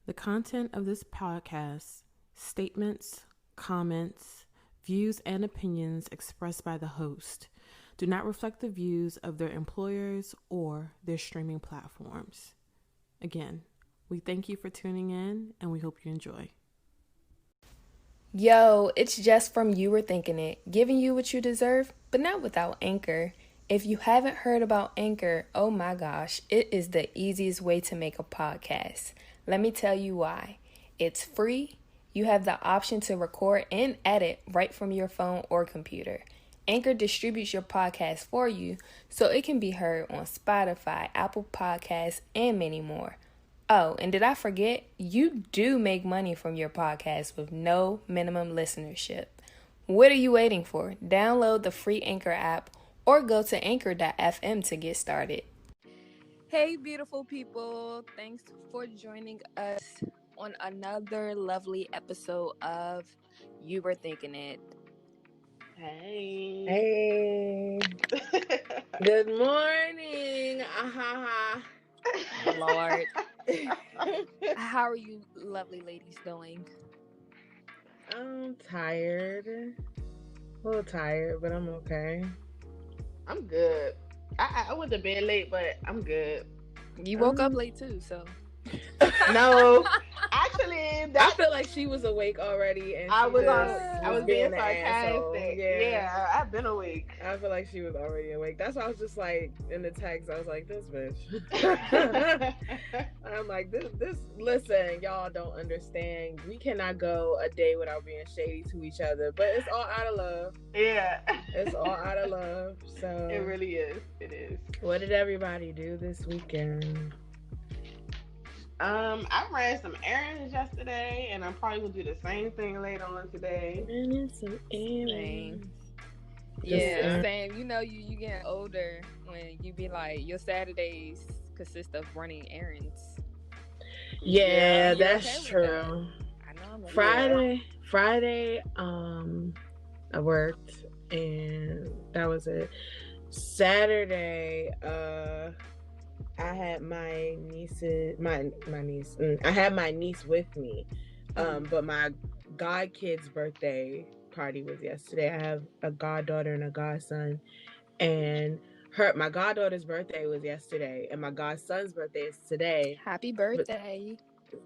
The content of this podcast, statements, comments, views, and opinions expressed by the host do not reflect the views of their employers or their streaming platforms. Again, we thank you for tuning in and we hope you enjoy. Yo, it's Jess from You Were Thinking It, giving you what you deserve, but not without Anchor. If you haven't heard about Anchor, oh my gosh, it is the easiest way to make a podcast. Let me tell you why. It's free. You have the option to record and edit right from your phone or computer. Anchor distributes your podcast for you so it can be heard on Spotify, Apple Podcasts, and many more. Oh, and did I forget? You do make money from your podcast with no minimum listenership. What are you waiting for? Download the free Anchor app or go to anchor.fm to get started. Hey, beautiful people. Thanks for joining us on another lovely episode of You Were Thinking It. Hey. Good morning. Lord. How are you lovely ladies doing? I'm tired. A little tired, but I'm okay. I'm good. I went to bed late, but I'm good. You woke up late too, so. No, actually, I feel like she was awake already, and I was being an asshole. sarcastic. Yeah, I've been awake. I feel like she was already awake. That's why I was just like in the text. I was like, "This bitch." I'm like, this. Listen, y'all don't understand. We cannot go a day without being shady to each other, but it's all out of love. Yeah, it's all out of love. So it really is. It is. What did everybody do this weekend? I ran some errands yesterday, and I'm probably gonna do the same thing later on today. Running some errands. Yeah, same. You know, you getting older when you be like, your Saturdays consist of running errands. Yeah, that's true. I know. Friday, I worked, and that was it. Saturday, I had my niece. I had my niece with me, but my godkid's birthday party was yesterday. I have a goddaughter and a godson, and my goddaughter's birthday was yesterday, and my godson's birthday is today. Happy birthday!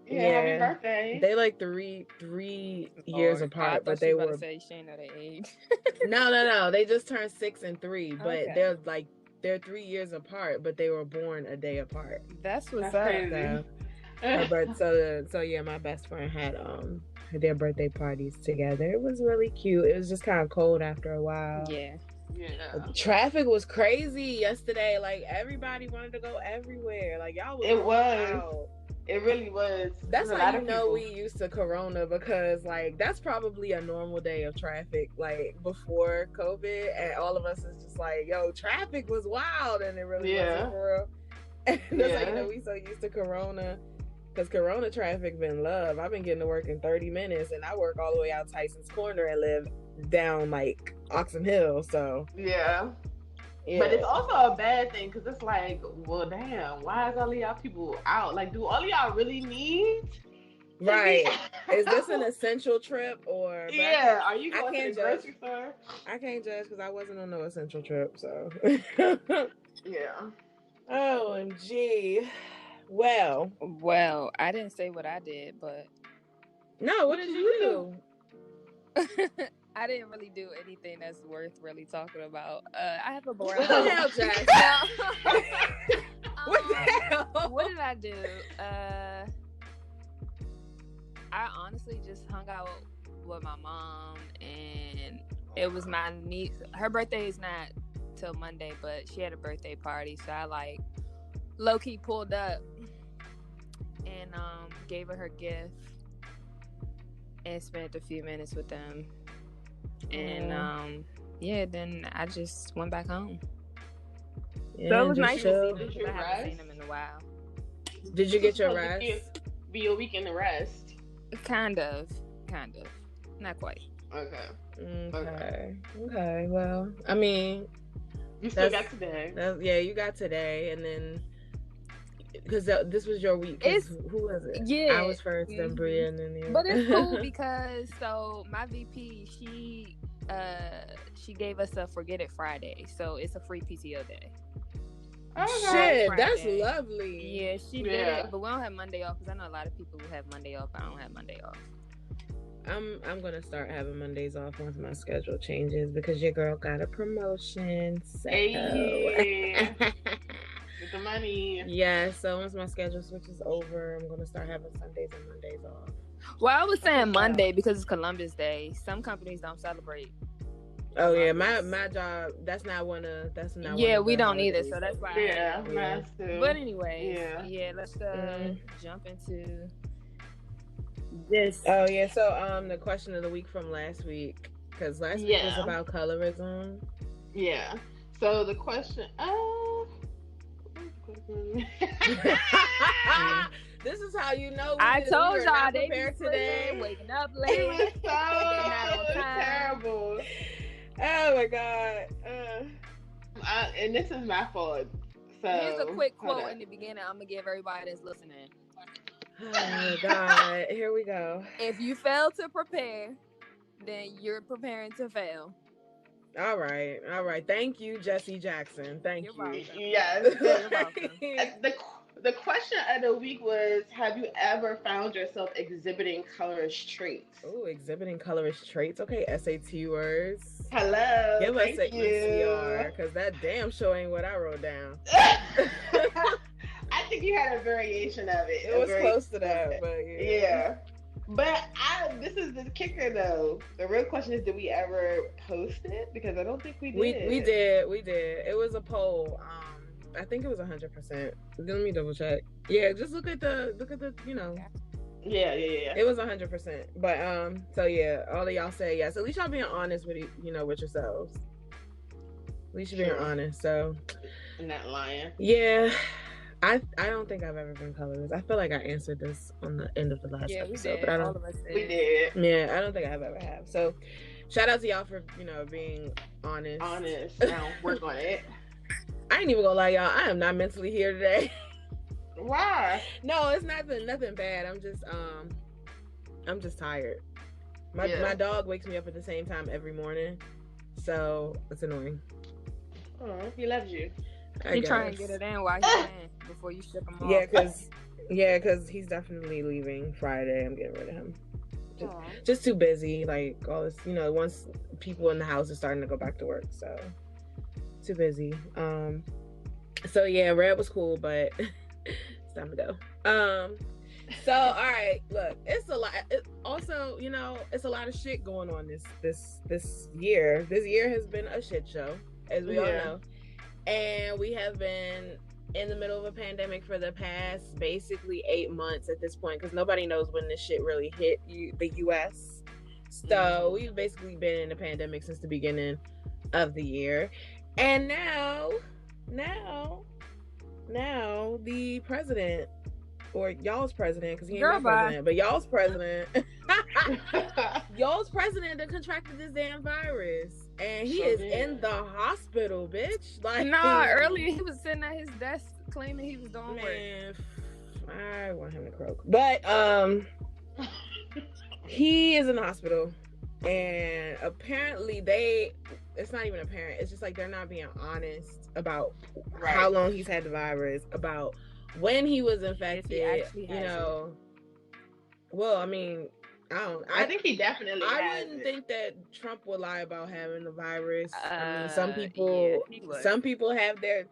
Happy birthday! They like three years apart, but they were. Say she know their age. No. They just turned 6 and 3, but okay. They're 3 years apart, but they were born a day apart. That's what's up. So yeah, my best friend had their birthday parties together. It was really cute. It was just kind of cold after a while. Yeah. Traffic was crazy yesterday. Like everybody wanted to go everywhere. Like y'all was. It was. Out. It really was. That's how you know we used to Corona, because like that's probably a normal day of traffic, like before COVID, and all of us is just like, yo, traffic was wild, and it really wasn't for real. And that's how you know we so used to Corona, because Corona traffic been love. I've been getting to work in 30 minutes, and I work all the way out Tyson's Corner and live down like Oxon Hill, so yeah. But it's also a bad thing, because it's like, well, damn, why is all of y'all people out? Like, do all of y'all really need? Right. Is this an essential trip or? Yeah. Are you going to the grocery store? I can't judge because I wasn't on no essential trip, so. Yeah. OMG. Well, I didn't say what I did, but. No, what did you do? I didn't really do anything that's worth really talking about. I have a boring. What the hell, Jack? What the hell? What did I do? I honestly just hung out with my mom, and it was my niece. Her birthday is not till Monday, but she had a birthday party, so I like low-key pulled up and gave her gift and spent a few minutes with them. And then I just went back home. Yeah, so it was nice to see them, because I haven't seen them in a while. Did you get your rest? Be your weekend to rest. Kind of. Not quite. Okay. Well, I mean, you still got today. Yeah, you got today, and then because this was your week. Who was it? Yeah, I was first, then Bria, and then you. But it's cool because my VP, she gave us a Forget It Friday, so it's a free PTO day. Oh, shit, that's lovely. Yeah, she did it, but we don't have Monday off because I know a lot of people who have Monday off. I don't have Monday off. I'm gonna start having Mondays off once my schedule changes because your girl got a promotion. So. Hey, with the money. Yeah, so once my schedule switches over, I'm gonna start having Sundays and Mondays off. Well, I was saying Monday because it's Columbus Day. Some companies don't celebrate. Oh yeah, my job. That's not one. Yeah, we don't either. So that's why. Yeah, that's too. But anyway, yeah. Let's jump into this. Oh yeah. So the question of the week from last week, because last week was about colorism. Yeah. So the question. This is how you know. I told y'all they prepared today. Waking up late. It was so terrible. Oh my god. And this is my fault. So here's a quick quote in the beginning. I'm gonna give everybody that's listening. Oh god. Here we go. If you fail to prepare, then you're preparing to fail. All right. Thank you, Jesse Jackson. Thank you. Welcome. Yes. You're welcome. The question of the week was, have you ever found yourself exhibiting colorist traits? Oh, exhibiting colorist traits. Okay, SAT words. Hello. Give us an ECR, because that damn show ain't what I wrote down. I think you had a variation of it. It was close to that, but yeah. Yeah. But this is the kicker, though. The real question is, did we ever post it? Because I don't think we did. We did. It was a poll. I think it was 100%. Let me double check. Yeah, just look at the Yeah. It was 100%. But so yeah, all of y'all say yes. At least y'all being honest with with yourselves. At least you're being honest. So I'm not lying. Yeah. I don't think I've ever been colorist. I feel like I answered this on the end of the last episode. We did. But all of us did. We did. Yeah, I don't think I ever have. So shout out to y'all for, being honest. Now work on it. I ain't even gonna lie, y'all. I am not mentally here today. Why? No, it's nothing bad. I'm just tired. My dog wakes me up at the same time every morning, so it's annoying. Oh, he loves you. You try and get it in while he's in before you ship him off. Because he's definitely leaving Friday. I'm getting rid of him. Just too busy. Like all this, once people in the house are starting to go back to work, so. Too busy. So yeah, Red was cool, but it's time to go. So all right, look, it's a lot. Also, it's a lot of shit going on this year. This year has been a shit show, as we all know, and we have been in the middle of a pandemic for the past basically 8 months at this point, because nobody knows when this shit really hit the U.S. So we've basically been in a pandemic since the beginning of the year. And now the president, or y'all's president, because he ain't my president, but y'all's president, that contracted this damn virus, and he is in the hospital, bitch. Like, earlier he was sitting at his desk claiming he was doing work. I want him to croak, but he is in the hospital, and apparently it's not even apparent. It's just like they're not being honest about how long he's had the virus, about when he was infected. Well, I mean, I think he definitely. I wouldn't think that Trump would lie about having the virus. I mean, some people have their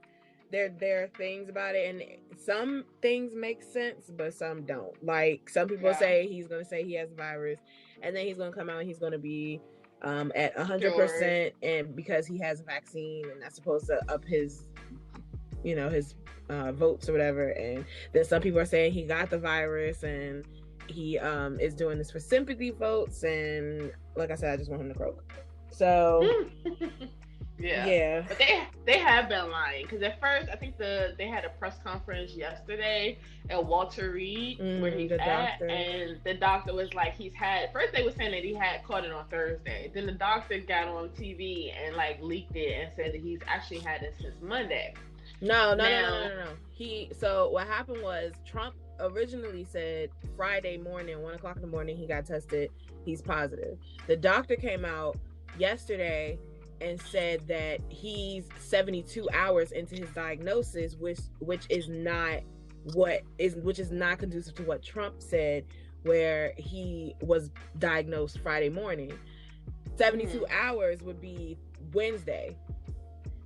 things about it, and some things make sense, but some don't. Like some people say he's gonna say he has the virus, and then he's gonna come out and he's gonna be at 100%, and because he has a vaccine, and that's supposed to up his votes or whatever. And then some people are saying he got the virus and he is doing this for sympathy votes. And like I said, I just want him to croak. So yeah. But they have been lying, because at first I think they had a press conference yesterday at Walter Reed where he's at, and the doctor was like, first they were saying that he had caught it on Thursday. Then the doctor got on TV and like leaked it and said that he's actually had it since Monday. No. So what happened was Trump originally said Friday morning, 1:00 in the morning, he got tested. He's positive. The doctor came out yesterday and said that he's 72 hours into his diagnosis, which is not conducive to what Trump said, where he was diagnosed Friday morning. 72 hours would be Wednesday.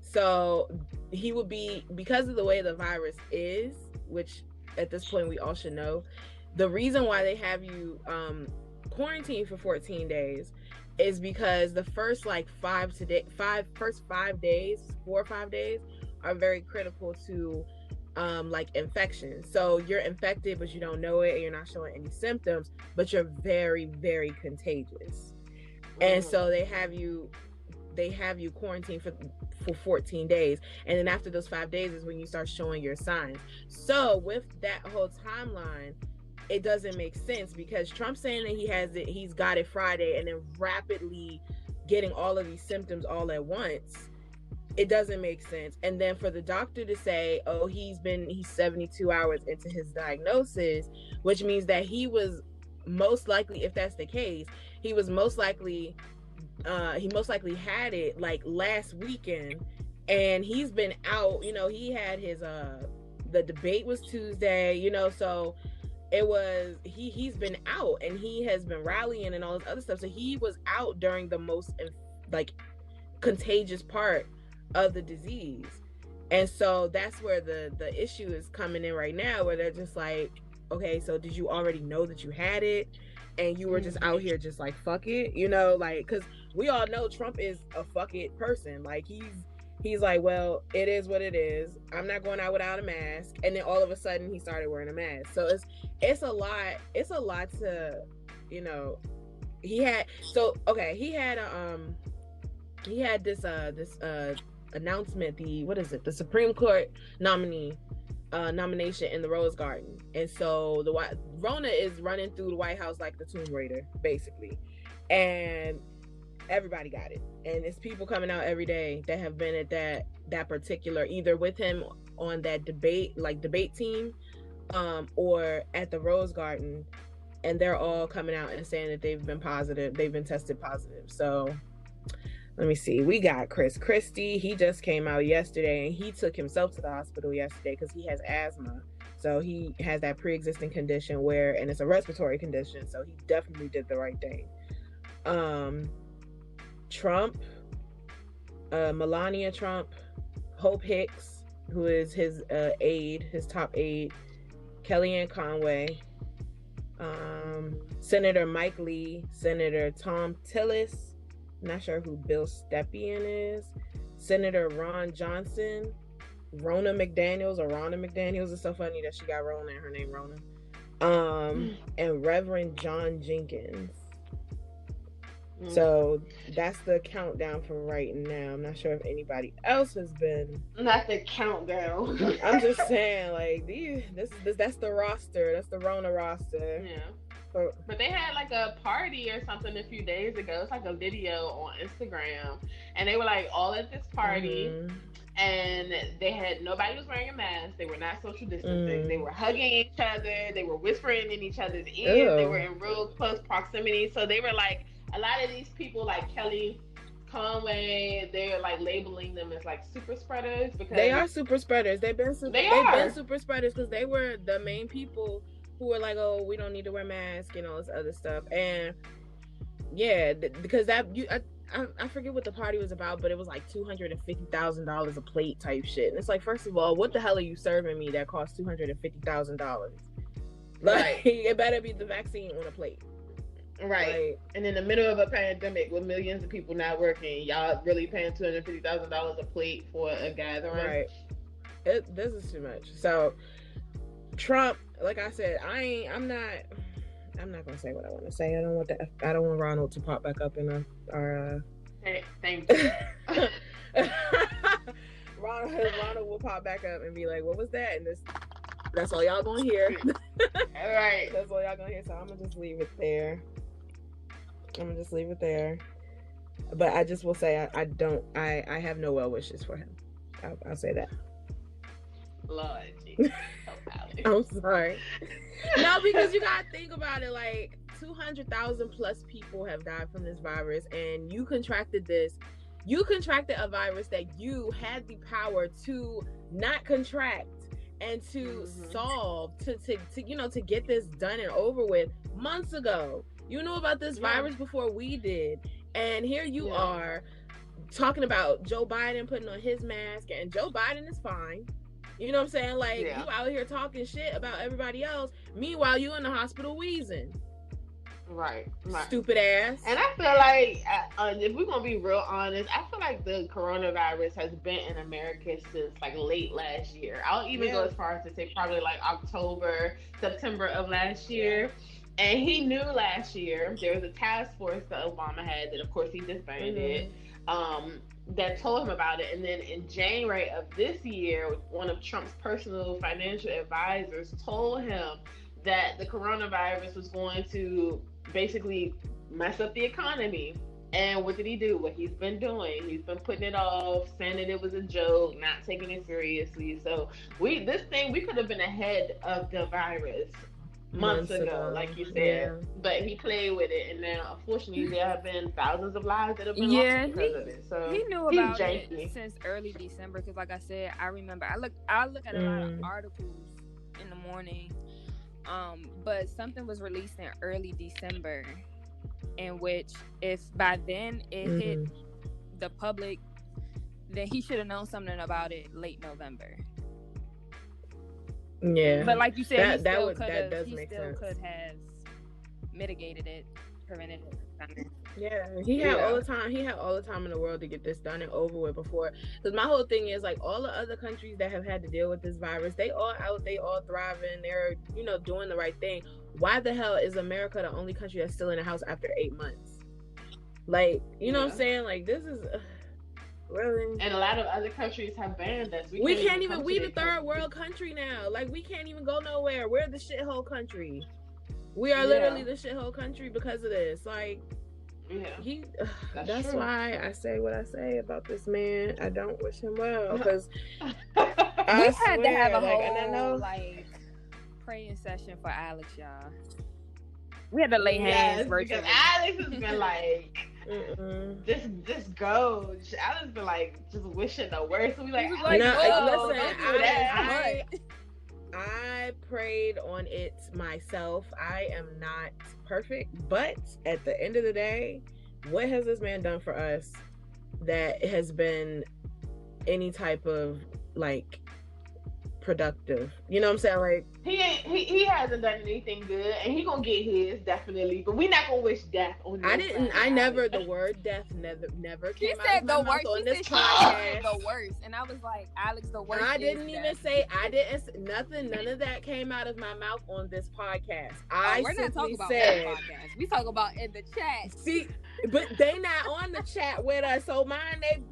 So he would be, because of the way the virus is, which at this point we all should know, the reason why they have you quarantined for 14 days is because the first 4 or 5 days are very critical to infection. So you're infected, but you don't know it, and you're not showing any symptoms, but you're very, very contagious. And so they have you quarantined for 14 days, and then after those 5 days is when you start showing your signs. So with that whole timeline, it doesn't make sense, because Trump's saying that he's got it Friday, and then rapidly getting all of these symptoms all at once. It doesn't make sense. And then for the doctor to say, oh, he's 72 hours into his diagnosis, which means that he was most likely, if that's the case, he most likely had it like last weekend, and he's been out. He had his the debate was Tuesday, so it was he's been out, and he has been rallying and all this other stuff. So he was out during the most contagious part of the disease. And so that's where the issue is coming in right now, where they're just like, okay, so did you already know that you had it, and you were just out here just like, fuck it, because we all know Trump is a fuck it person. Like, he's like, well, it is what it is, I'm not going out without a mask. And then all of a sudden he started wearing a mask. So it's a lot to, he had this announcement, the Supreme Court nomination in the Rose Garden. And so Rona is running through the White House like the Tomb Raider, basically, and everybody got it. And it's people coming out every day that have been at that particular, either with him on that debate team, or at the Rose Garden, and they're all coming out and saying that they've been tested positive. So let me see. We got Chris Christie. He just came out yesterday, and he took himself to the hospital yesterday because he has asthma. So he has that pre-existing condition and it's a respiratory condition. So he definitely did the right thing. Trump, Melania Trump, Hope Hicks, who is his top aide, Kellyanne Conway, Senator Mike Lee, Senator Tom Tillis, not sure who Bill Stepien is, Senator Ron Johnson, Ronna McDaniels. It's so funny that she got Rona and her name Rona. And Reverend John Jenkins. So that's the countdown for right now. I'm not sure if anybody else has been. Not the countdown. I'm just saying, like, that's the roster. That's the Rona roster. Yeah. But they had like a party or something a few days ago. It's like a video on Instagram, and they were like all at this party, and nobody was wearing a mask. They were not social distancing. They were hugging each other. They were whispering in each other's ears. They were in real close proximity. So they were like, a lot of these people, like Kelly Conway, they're like labeling them as like super spreaders, because they are super spreaders. They've been super spreaders because they were the main people who were like, oh, we don't need to wear masks and all this other stuff. And yeah, because I forget what the party was about, but it was like $250,000 a plate type shit. And it's like, first of all, what the hell are you serving me that costs $250,000? Like, it better be the vaccine on a plate. Right. Like, and in the middle of a pandemic with millions of people not working, y'all really paying $250,000 a plate for a gathering? Right. This is too much. So Trump, like I said, I'm not gonna say what I want to say. I don't want Ronald to pop back up in our Hey, thank you. Ronald will pop back up and be like, what was that? And that's all y'all gonna hear. All right. That's all y'all gonna hear. So I'm gonna just leave it there. But I just will say I have no well wishes for him. I'll say that. Lord, I'm sorry. No, because you gotta think about it. Like 200,000 plus people have died from this virus, and you contracted this. You contracted a virus that you had the power to not contract and to solve, to get this done and over with months ago. You knew about this virus before we did, and here you are talking about Joe Biden putting on his mask, and Joe Biden is fine. You know what I'm saying? Like, you out here talking shit about everybody else. Meanwhile, you in the hospital wheezing. Right. Stupid ass. And I feel like, if we're going to be real honest, I feel like the coronavirus has been in America since, like, late last year. I'll even go as far as to say probably, like, October, September of last year. And he knew last year there was a task force that Obama had that, of course, he disbanded. That told him about it. And then in January of this year, one of Trump's personal financial advisors told him that the coronavirus was going to basically mess up the economy. And what did he do? What he's been doing. He's been putting it off, saying that it was a joke, not taking it seriously. So we could have been ahead of the virus months ago, like you said, but he played with it, and now unfortunately there have been thousands of lives that have been lost because of it. So he knew about it since early December, because like I said, I remember I look at a lot of articles in the morning, but something was released in early December, in which if by then it hit the public, then he should have known something about it late November. Yeah, but like you said, that does make sense. Could have mitigated it, prevented it. Yeah, he had all the time. He had all the time in the world to get this done and over with before. Because my whole thing is, like, all the other countries that have had to deal with this virus, they all out, they all thriving, they're doing the right thing. Why the hell is America the only country that's still in the house after 8 months? Like, you know what I'm saying? Like, this is. Really? And a lot of other countries have banned us. We can't even. We the third world country now. Like, we can't even go nowhere. We're the shithole country. We are literally the shithole country because of this. Like, that's why I say what I say about this man. I don't wish him well, because we had to have a whole praying session for Alex, y'all. We had to lay hands virtually. Because Alex has been like. Just go. I just been like just wishing the worst. So we like, I prayed on it myself. I am not perfect, but at the end of the day, what has this man done for us that has been any type of like productive? You know what I'm saying? Like, he hasn't done anything good, and he gonna get his definitely. But we're not gonna wish death on. The word death never came out of my mouth on this podcast. The worst, and I was like, Alex, the worst. I didn't nothing. None of that came out of my mouth on this podcast. We're not talking about the podcast. We talk about in the chat. See, but they not on the chat with us, so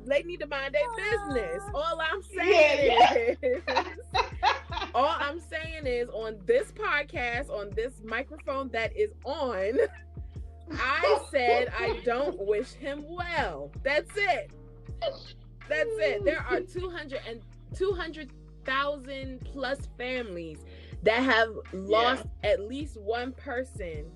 they need to mind their business. All I'm saying is. All I'm saying is, on this podcast, on this microphone that is on, I said I don't wish him well. That's it. There are 200,000 plus families that have lost at least one person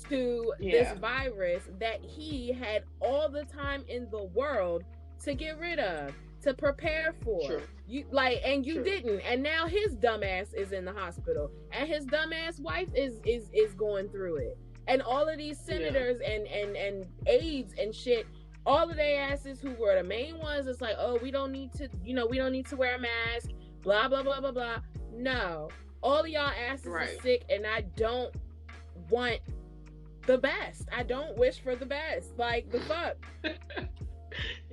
to this virus that he had all the time in the world to get rid of, to prepare for. Sure. You didn't, and now his dumbass is in the hospital, and his dumbass wife is going through it, and all of these senators and aides and shit, all of their asses who were the main ones, it's like, oh, we don't need to wear a mask, blah blah blah blah blah. No, all of y'all asses are sick, and I don't want the best. I don't wish for the best. Like, the fuck.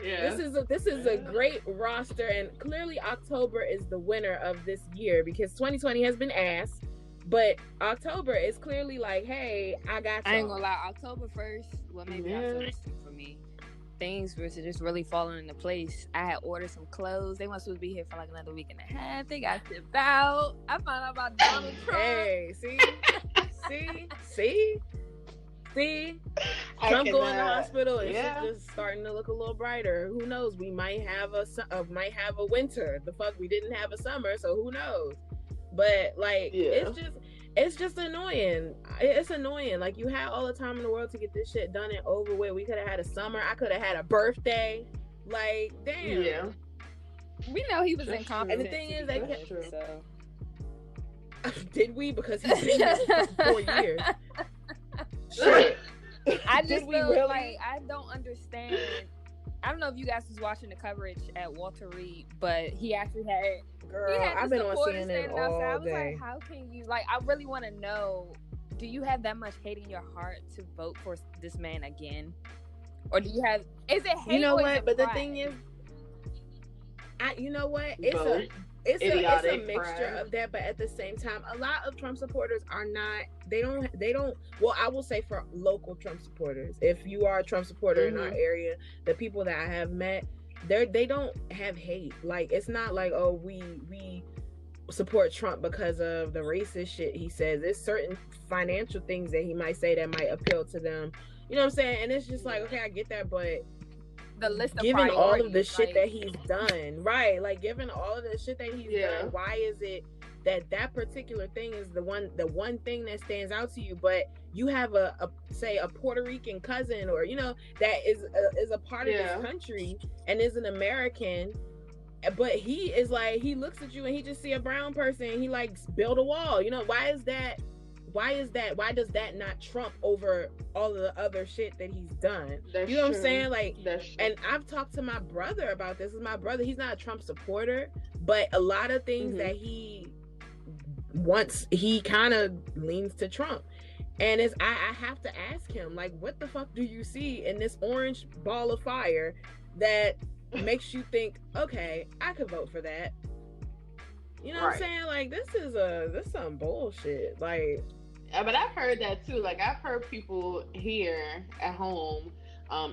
Yeah. This is a great roster, and clearly October is the winner of this year, because 2020 has been ass, but October is clearly like, hey, I got you. I ain't gonna lie, October 1st, well, maybe October 2nd for me, things were just really falling into place. I had ordered some clothes. They weren't supposed to be here for like another week and a half. They got shipped out. I found out about Donald Trump. Hey, see? I Trump going to the hospital and shit just starting to look a little brighter. Who knows? We might have a winter. The fuck, we didn't have a summer, so who knows? But like, it's just annoying. It's annoying. Like, you had all the time in the world to get this shit done and over with. We could have had a summer. I could have had a birthday. Like, damn. Yeah. We know he was incompetent. And the thing is, they kept. So. Did we? Because he's been here for 4 years. Shit. I just feel really? Like I don't understand. I don't know if you guys was watching the coverage at Walter Reed, but he actually had. Girl, I've been on CNN all day. I was like, how can you? Like, I really want to know. Do you have that much hate in your heart to vote for this man again, or do you have? Is it hate? You know what? But pride? the thing is, you know what? It's a mixture of that, but at the same time, a lot of Trump supporters are not. They don't. Well, I will say for local Trump supporters, if you are a Trump supporter in our area, the people that I have met, they don't have hate. Like, it's not like, oh, we support Trump because of the racist shit he says. There's certain financial things that he might say that might appeal to them. You know what I'm saying? And it's just like, okay, I get that, but the list of given all of the shit that he's done, right? Like, given all of the shit that he's done, why is it that particular thing is the one thing that stands out to you? But you have a Puerto Rican cousin, or that is a part of this country and is an American, but he is like, he looks at you and he just see a brown person and he like build a wall. Why is that? Why does that not trump over all of the other shit that he's done? That's what I'm saying? Like, and I've talked to my brother about this. My brother, he's not a Trump supporter, but a lot of things that he wants, he kind of leans to Trump. And I have to ask him, like, what the fuck do you see in this orange ball of fire that makes you think, okay, I could vote for that? You know what I'm saying? Like, this is some bullshit. Like, but I've heard that too. Like, I've heard people here at home,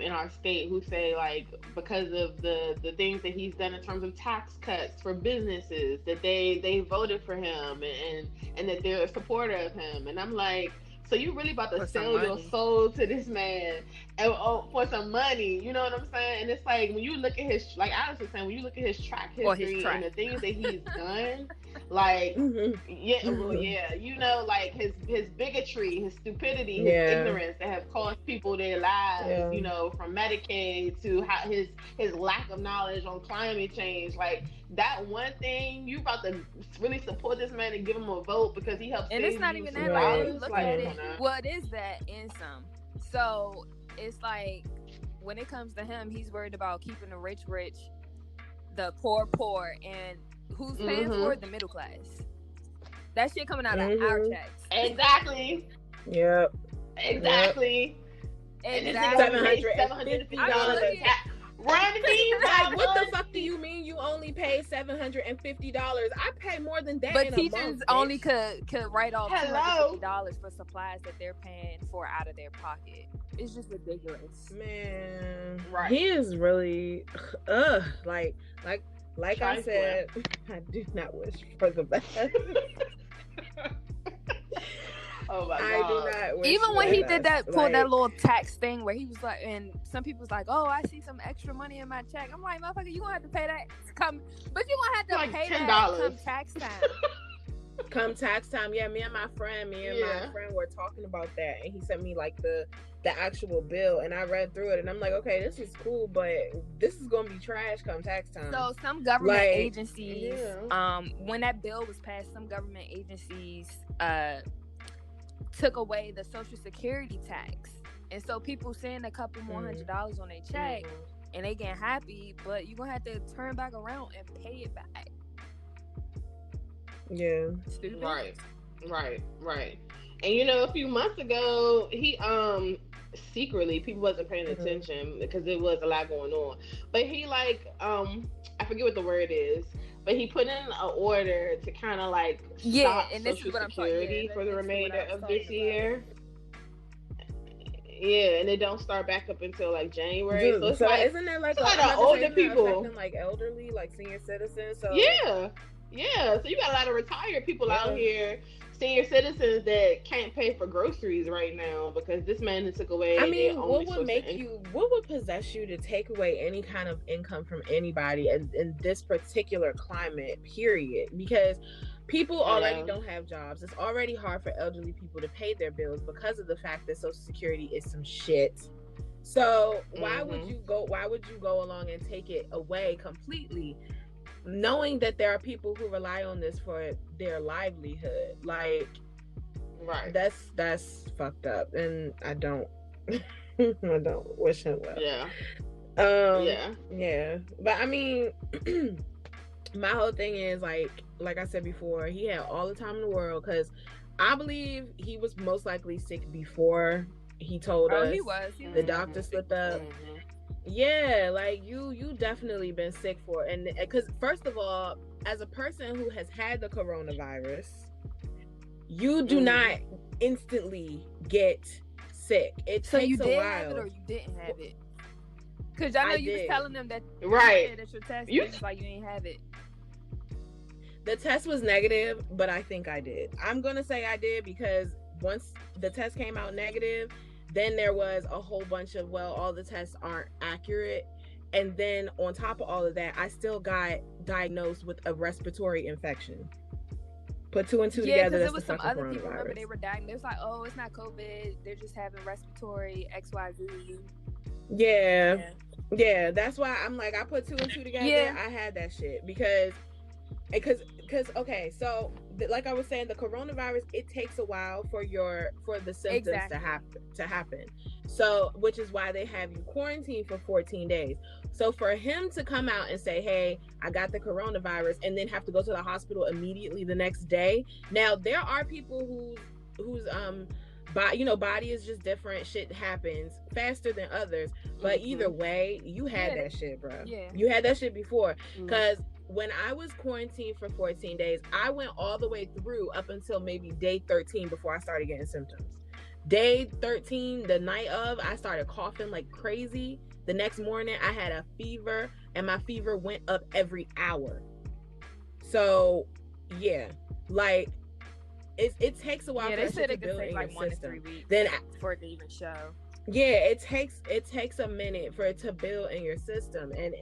in our state, who say, like, because of the things that he's done in terms of tax cuts for businesses, that they voted for him and that they're a supporter of him. And I'm like, so you really about to sell your soul to this man for some money? You know what I'm saying? And it's like, when you look at his, like I was saying, when you look at his track history and the things that he's done, like, like his bigotry, his stupidity, his ignorance that have cost people their lives, from Medicaid to his lack of knowledge on climate change, like, that one thing, you about to really support this man and give him a vote because he helped. And it's not even that. Like, look at it. Well, it is that in some. So it's like, when it comes to him, he's worried about keeping the rich, the poor, and who's paying for it? The middle class. That shit coming out of our checks. Exactly. Yep. Exactly. Exactly. $750 tax. Like, what the fuck do you mean you only pay $750? I pay more than that. But teachers only could write off $250 for supplies that they're paying for out of their pocket. It's just ridiculous, man. Right? He is really, like I said, I do not wish for the best. Oh my God. I do not wish. Even when he did that, pulled that little tax thing where he was like, and some people was like, "Oh, I see some extra money in my check." I'm like, "Motherfucker, you gonna have to pay that but you gonna have to like pay $10. that come tax time." Come tax time, me and my friend were talking about that, and he sent me like the actual bill, and I read through it, and I'm like, okay, this is cool, but this is gonna be trash come tax time. So some government agencies, when that bill was passed, some government agencies took away the Social Security tax, and so people seeing a couple more $100 on their check, and they getting happy, but you're gonna have to turn back around and pay it back. Yeah. Stupid. Right. And a few months ago, he secretly, people wasn't paying attention because there was a lot going on, but he I forget what the word is, but he put in an order to kind of like stop and Social Security for the remainder of this year. Yeah, and it don't start back up until like January. So it's like, isn't there like a lot of older people, like elderly, like senior citizens? So yeah. So you got a lot of retired people out here senior citizens that can't pay for groceries right now because this man took away. I mean, what would possess you to take away any kind of income from anybody in this particular climate, period? Because people already don't have jobs. It's already hard for elderly people to pay their bills because of the fact that Social Security is some shit. So why would you go along and take it away completely, knowing that there are people who rely on this for their livelihood? Like, right, that's fucked up, and I don't I don't wish him well. Yeah, but I mean, my whole thing is like I said before, he had all the time in the world, because I believe he was most likely sick before he told us. He was. The doctor slipped up. Yeah, like you definitely been sick for, and because first of all, as a person who has had the coronavirus, you do not instantly get sick. It takes a while. So you did have it or you didn't have it? Because I know you was telling them that that your test was like you ain't have it. The test was negative, but I think I did. I'm gonna say I did because once the test came out negative, then there was a whole bunch of, well, all the tests aren't accurate. And then on top of all of that, I still got diagnosed with a respiratory infection. Put two and two together. Because it was some other people, remember, they were diagnosed. It was like, oh, it's not COVID. They're just having respiratory XYZ. Yeah. That's why I'm like, I put two and two together. Yeah. I had that shit because okay, so like I was saying, the coronavirus, it takes a while for the symptoms to happen. So, which is why they have you quarantined for 14 days. So for him to come out and say, hey, I got the coronavirus, and then have to go to the hospital immediately the next day. Now, there are people whose body is just different. Shit happens faster than others. But either way, you had that shit, bro. Yeah. You had that shit before. Because when I was quarantined for 14 days, I went all the way through up until maybe day 13 before I started getting symptoms. Day 13, the night of, I started coughing like crazy. The next morning, I had a fever, and my fever went up every hour. So, yeah, like, it takes a while for it to build in your system. 1 to 3 weeks then for it to even show. Yeah, it takes a minute for it to build in your system, and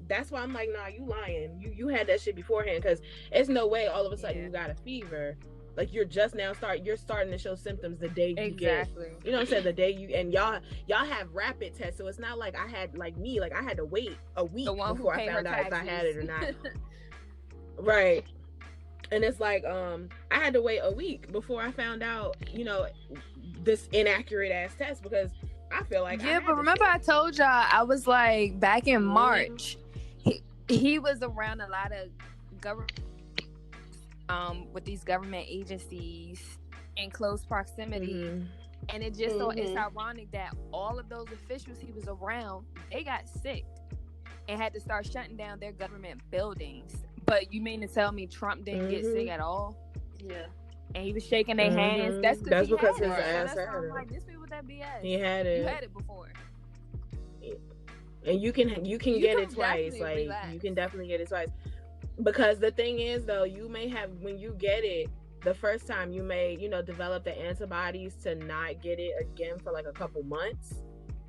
that's why I'm like, nah, you lying. You had that shit beforehand, because it's no way all of a sudden you got a fever. Like, you're just now starting to show symptoms the day you get. You know what I'm saying? The day you, and y'all have rapid tests, so it's not like I had I had to wait a week before I found out if I had it or not. Right. And it's like, I had to wait a week before I found out, this inaccurate ass test, because I feel like but remember I told y'all, I was like, back in March, he was around a lot of government with these government agencies in close proximity, and it just so it's ironic that all of those officials he was around, they got sick and had to start shutting down their government buildings. But you mean to tell me Trump didn't get sick at all? Yeah. And he was shaking their hands. That's because his ass had it. Like, this be with that BS. He had it. You had it before. And you can get it twice. Like, relax. You can definitely get it twice. Because the thing is, though, you may have, when you get it the first time, you may, develop the antibodies to not get it again for like a couple months.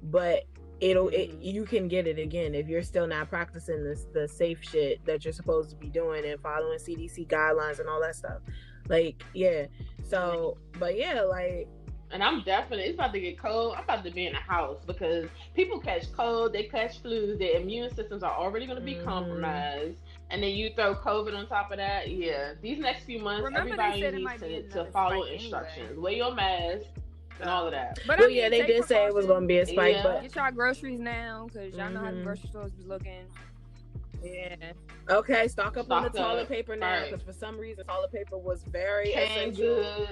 But you can get it again if you're still not practicing the safe shit that you're supposed to be doing and following CDC guidelines and all that stuff. Like, yeah. So, but yeah, like. And it's about to get cold. I'm about to be in the house because people catch cold, they catch flu, their immune systems are already going to be compromised. And then you throw COVID on top of that. Yeah. These next few months, everybody needs to follow instructions. Anyway. Wear your mask. And all of that. But well, they did say it was going to be a spike. Yeah. But get y'all groceries now, because y'all know how the grocery stores was looking. Yeah. Okay, stock up on the toilet paper now, because for some reason toilet paper was very essential.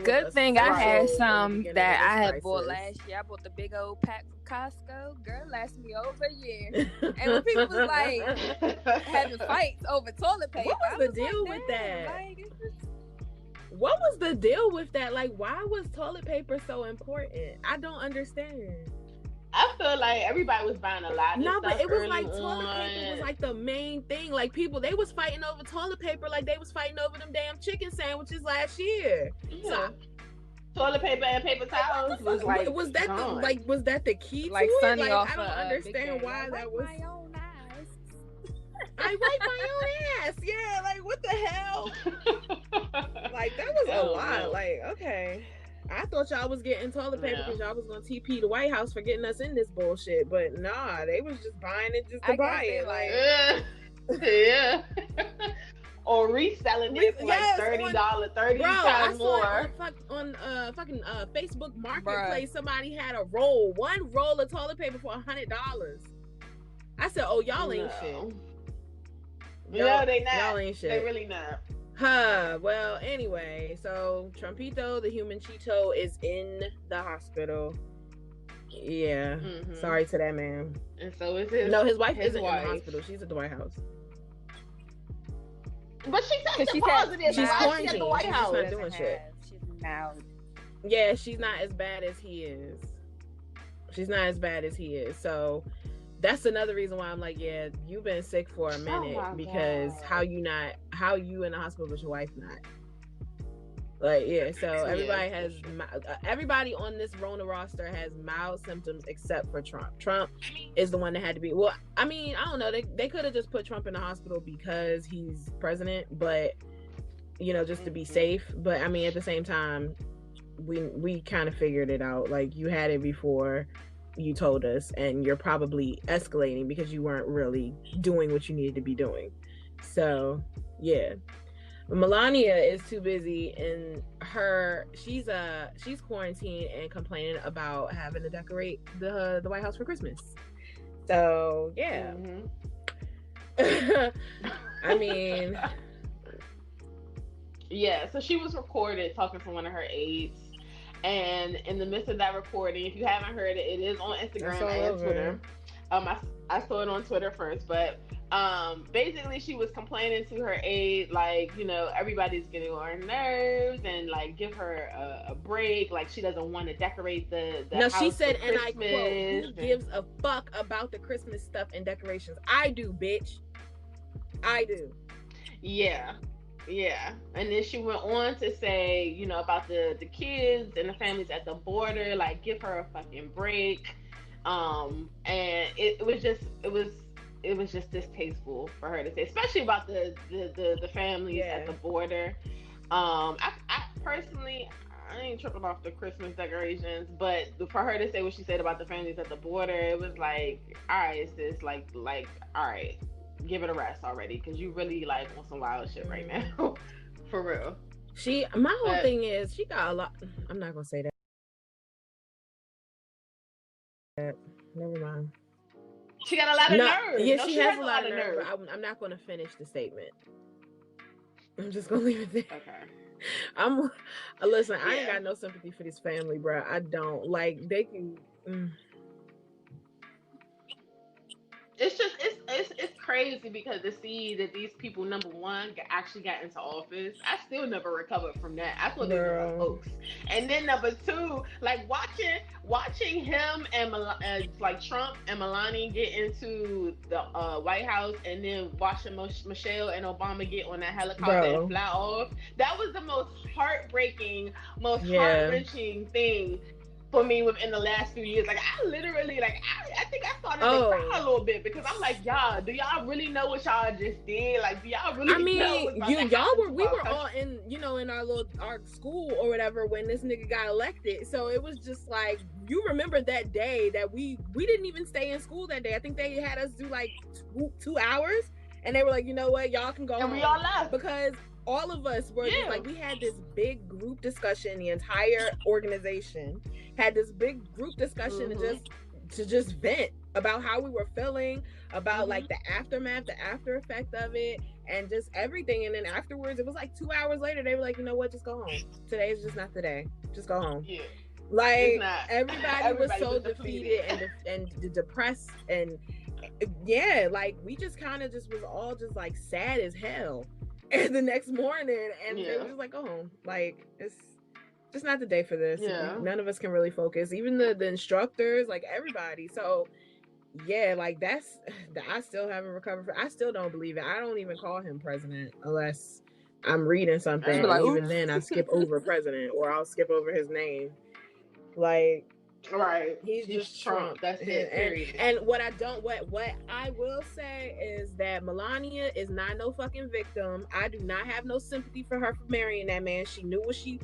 Good thing I had some that I had bought last year. I bought the big old pack from Costco. Girl, lasted me over a year. And when people was like having fights over toilet paper, what was the deal with that? What was the deal with that? Like, why was toilet paper so important? I don't understand. I feel like everybody was buying a lot of stuff. No, but it was early like toilet paper was like the main thing. Like people, they was fighting over toilet paper like they was fighting over them damn chicken sandwiches last year. Yeah. So, toilet paper and paper towels was like was that gone. was that the key like to Sunny it? Like off I don't understand why that was. My own eyes. I wipe my own ass. Yeah, like what the hell? Like that was a lot. No. Like okay. I thought y'all was getting toilet paper because y'all was gonna TP the White House for getting us in this bullshit, but nah, they was just buying it just to buy it. Like, yeah, or reselling it for like $30, 30 times more. On fucking Facebook Marketplace, somebody had a one roll of toilet paper for $100. I said, "Oh, y'all ain't shit." No, they not. Y'all ain't shit. They really not. Well, anyway, so Trumpito, the human Cheeto, is in the hospital. Yeah. Mm-hmm. Sorry to that man. And so is his. No, his wife isn't in the hospital. She's at the White House. But she tested positive. She's quarantined. At the White House. She's not doing shit. She's out. Yeah, she's not as bad as he is. So that's another reason why I'm like, yeah, you've been sick for a minute because how you in the hospital with your wife not? Like, yeah, so everybody on this Rona roster has mild symptoms except for Trump. Trump is the one that had to be, well, I mean, I don't know, they could have just put Trump in the hospital because he's president, but, you know, just to be safe. But, I mean, at the same time, we kind of figured it out. Like, you had it before you told us, and you're probably escalating because you weren't really doing what you needed to be doing. So yeah, but Melania is too busy, and she's quarantined and complaining about having to decorate the White House for Christmas. So yeah. I mean, yeah, so she was recorded talking to one of her aides. And in the midst of that recording, if you haven't heard it, it is on Instagram and Twitter. I saw it on Twitter first, but basically she was complaining to her aide, like, you know, everybody's getting on her nerves and like give her a break. Like she doesn't want to decorate the no, house she said, for and Christmas. I quote, "Who gives a fuck about the Christmas stuff and decorations? I do, bitch. I do." Yeah, and then she went on to say, you know, about the kids and the families at the border, like give her a fucking break. And it was just distasteful for her to say, especially about the families at the border. I personally, I ain't tripping off the Christmas decorations, but for her to say what she said about the families at the border, it was like, all right, sis, like, all right. Give it a rest already, because you really like on some wild shit right now. For real. My whole thing is she got a lot. I'm not gonna say that. Never mind. She got a lot of nerves. Yeah, she has a lot of nerves. I'm not gonna finish the statement. I'm just gonna leave it there. Okay. Listen, I ain't got no sympathy for this family, bro. I don't. Like, they can. It's just it's crazy because to see that these people, number one, actually got into office. I still never recovered from that. I thought they were a hoax. And then number two, like watching him and like Trump and Melania get into the White House, and then watching Michelle and Obama get on that helicopter and fly off. That was the most heartbreaking, most heart-wrenching thing for me within the last few years. Like I literally, like I think I started to cry a little bit, because I'm like, y'all, do y'all really know what y'all just did? Like, do y'all really know what's we were all in, you know, in our school or whatever when this nigga got elected. So it was just like, you remember that day that we didn't even stay in school that day. I think they had us do like 2 hours, and they were like, you know what, y'all can go home. We all left because all of us were just like, we had this big group discussion. The entire organization had this big group discussion to just vent about how we were feeling, about like the aftermath, the after effect of it, and just everything. And then afterwards, it was like 2 hours later, they were like, you know what, just go home. Today is just not the day. Just go home. Yeah. Like everybody was so defeated and depressed, and like we just kind of just was all just like sad as hell. And the next morning, and they were just like, go home. Like, it's It's not the day for this. Yeah. None of us can really focus. Even the instructors, like everybody. So yeah, like I still haven't recovered. I still don't believe it. I don't even call him president unless I'm reading something. Like, and even then I skip over president, or I'll skip over his name. Like, right, he's just Trump. That's it. And what I will say is that Melania is not no fucking victim. I do not have no sympathy for her for marrying that man. She knew what she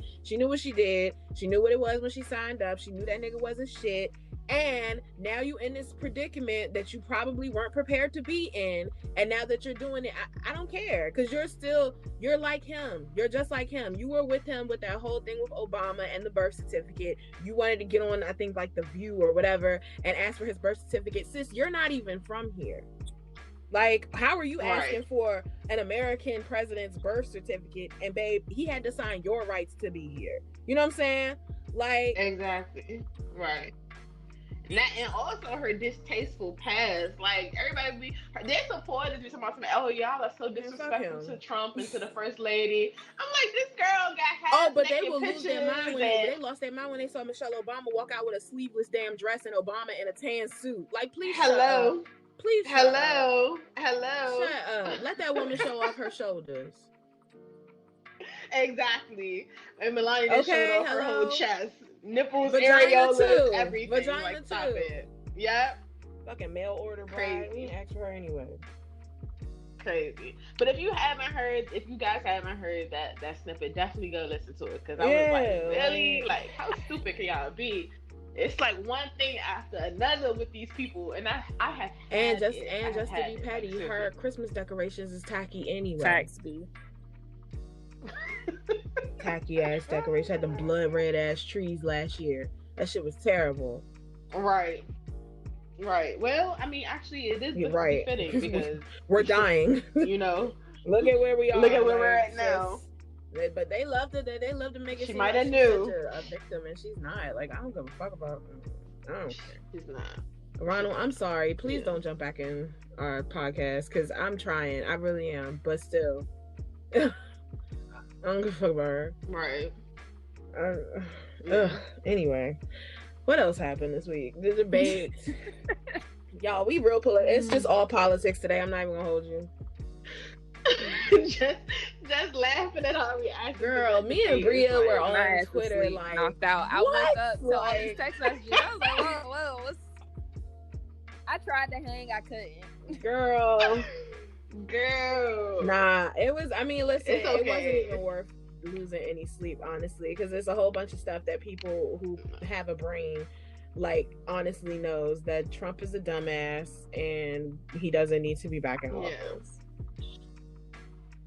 did. She knew what it was when she signed up. She knew that nigga wasn't shit. And now you in this predicament that you probably weren't prepared to be in. And now that you're doing it, I don't care, because you're like him. You're just like him. You were with him with that whole thing with Obama and the birth certificate. You wanted to get on, I think, like The View or whatever, and ask for his birth certificate. Sis, you're not even from here. Like, how are you asking for an American president's birth certificate? And babe, he had to sign your rights to be here. You know what I'm saying? Like, exactly. Right. And also her distasteful past. Like, everybody their supporters be talking about, oh, y'all are so disrespectful to Trump and to the first lady. I'm like, this girl got half but they will lose their mind when they lost their mind when they saw Michelle Obama walk out with a sleeveless damn dress and Obama in a tan suit. Like, please shut up. Please shut up. Hello. Shut up. Let that woman show off her shoulders. Exactly. And Melania showed off her whole chest. Nipples, vagina areolas, too. Everything. Vagina like, too. Stop it. Yep. Fucking mail order bride. We didn't ask for her anyway. Crazy. But if you guys haven't heard that snippet, definitely go listen to it, because I was like, really? Like, how stupid can y'all be? It's like one thing after another with these people, and I have and just to be petty, her Christmas decorations is tacky anyway. Facts, B. Tacky ass decoration. Had them blood red ass trees last year. That shit was terrible. Right. Well, I mean, actually, it is fitting because we're dying. You know, look at where we are. Look at where we're at now. But they loved it. They loved to make it. She seem might like have knew a victim, and she's not. Like, I don't give a fuck about. I don't care. She's not. Ronald, I'm sorry. Please don't jump back in our podcast, because I'm trying. I really am. But still. I don't give a fuck about her. Right. Anyway, what else happened this week? The debate. Y'all, we real political. It's just all politics today. I'm not even gonna hold you. just laughing at all reactions. Girl, me and Bria were on Twitter like knocked out. I woke up to all these text messages. I was like, whoa, what's... I tried to hang, I couldn't. Girl. Nah, it was, I mean, listen, it wasn't even worth losing any sleep, honestly, because there's a whole bunch of stuff that people who have a brain, like, honestly knows that Trump is a dumbass and he doesn't need to be back in office.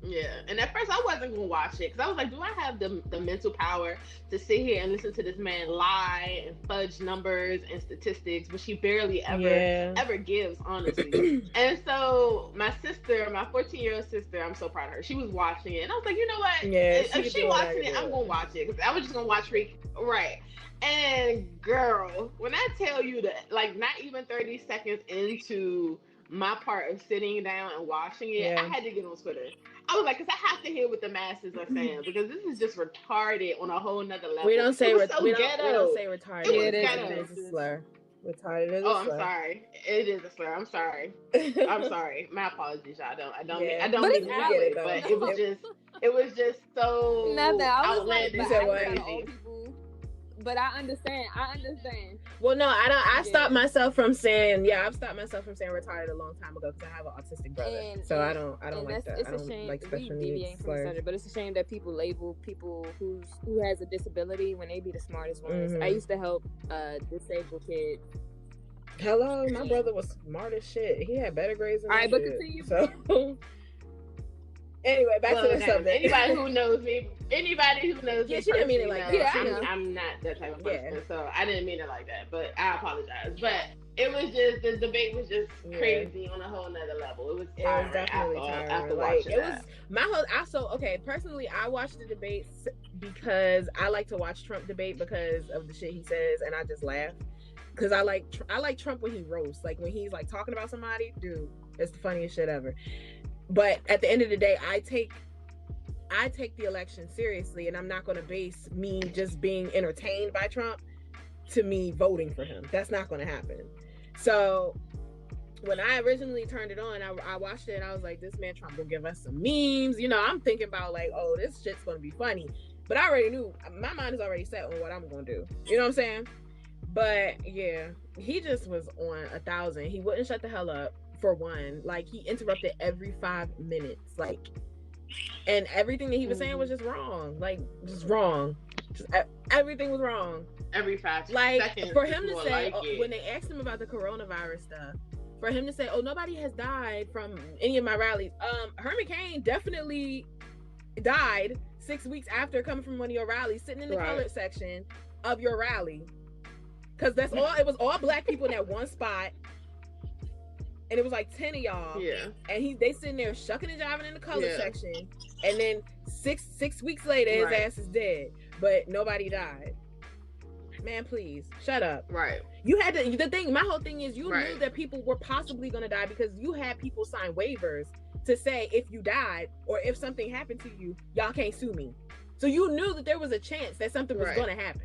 Yeah, and at first I wasn't gonna watch it because I was like, do I have the mental power to sit here and listen to this man lie and fudge numbers and statistics, which he barely ever gives, honestly. And so my 14-year-old sister, I'm so proud of her. She was watching it, and I was like, you know what? If she watching it, I'm gonna watch it, because I was just gonna watch Rick. Right. And girl, when I tell you that, like, not even 30 seconds into my part of sitting down and watching it, I had to get on Twitter. I was like, because I have to hear what the masses are saying, because this is just retarded on a whole nother level. We don't say retarded. We don't say retarded. It is a slur. Retarded is a slur. I'm sorry. It is a slur. I'm sorry. I'm sorry. My apologies, y'all. I don't mean to do it, but it was just so outlandish. But I understand. Well, no, I don't. I've stopped myself from saying retarded a long time ago, because I have an autistic brother. I don't like that. It's a shame. Like special we needs from the subject, but it's a shame that people label people who has a disability when they be the smartest ones. I used to help disabled kids. Hello, my brother was smart as shit. He had better grades than but continue. So. Anyway, back to the subject. Anybody who knows me, she didn't mean it like that. I'm not that type of person, so I didn't mean it like that. But I apologize. But it was just, the debate was just crazy on a whole nother level. It was definitely tiring. After watching it was my whole. Personally, I watched the debates because I like to watch Trump debate because of the shit he says, and I just laugh. Because I like Trump when he roasts, like when he's like talking about somebody, dude, it's the funniest shit ever. But at the end of the day, I take I take the election seriously, and I'm not going to base me just being entertained by Trump to me voting for him. That's not going to happen. So when I originally turned it on, I watched it and I was like, this man Trump will give us some memes. You know, I'm thinking about like, oh, this shit's going to be funny. But I already knew, my mind is already set on what I'm going to do. You know what I'm saying? But yeah, he just was on 1,000. He wouldn't shut the hell up, for one. Like, he interrupted every 5 minutes. Like, and everything that he was saying was just wrong. Like, just wrong. Just everything was wrong. Every 5 like, seconds. For him to say, when they asked him about the coronavirus stuff, for him to say, oh, nobody has died from any of my rallies. Herman Cain definitely died 6 weeks after coming from one of your rallies, sitting in the colored section of your rally. Because that's all, it was all black people in that one spot. And it was like 10 of y'all. Yeah. And they sitting there shucking and jiving in the colored section. And then six weeks later, his ass is dead. But nobody died. Man, please, shut up. Right. You had to, the thing, my whole thing is you knew that people were possibly going to die because you had people sign waivers to say if you died or if something happened to you, y'all can't sue me. So you knew that there was a chance that something was going to happen.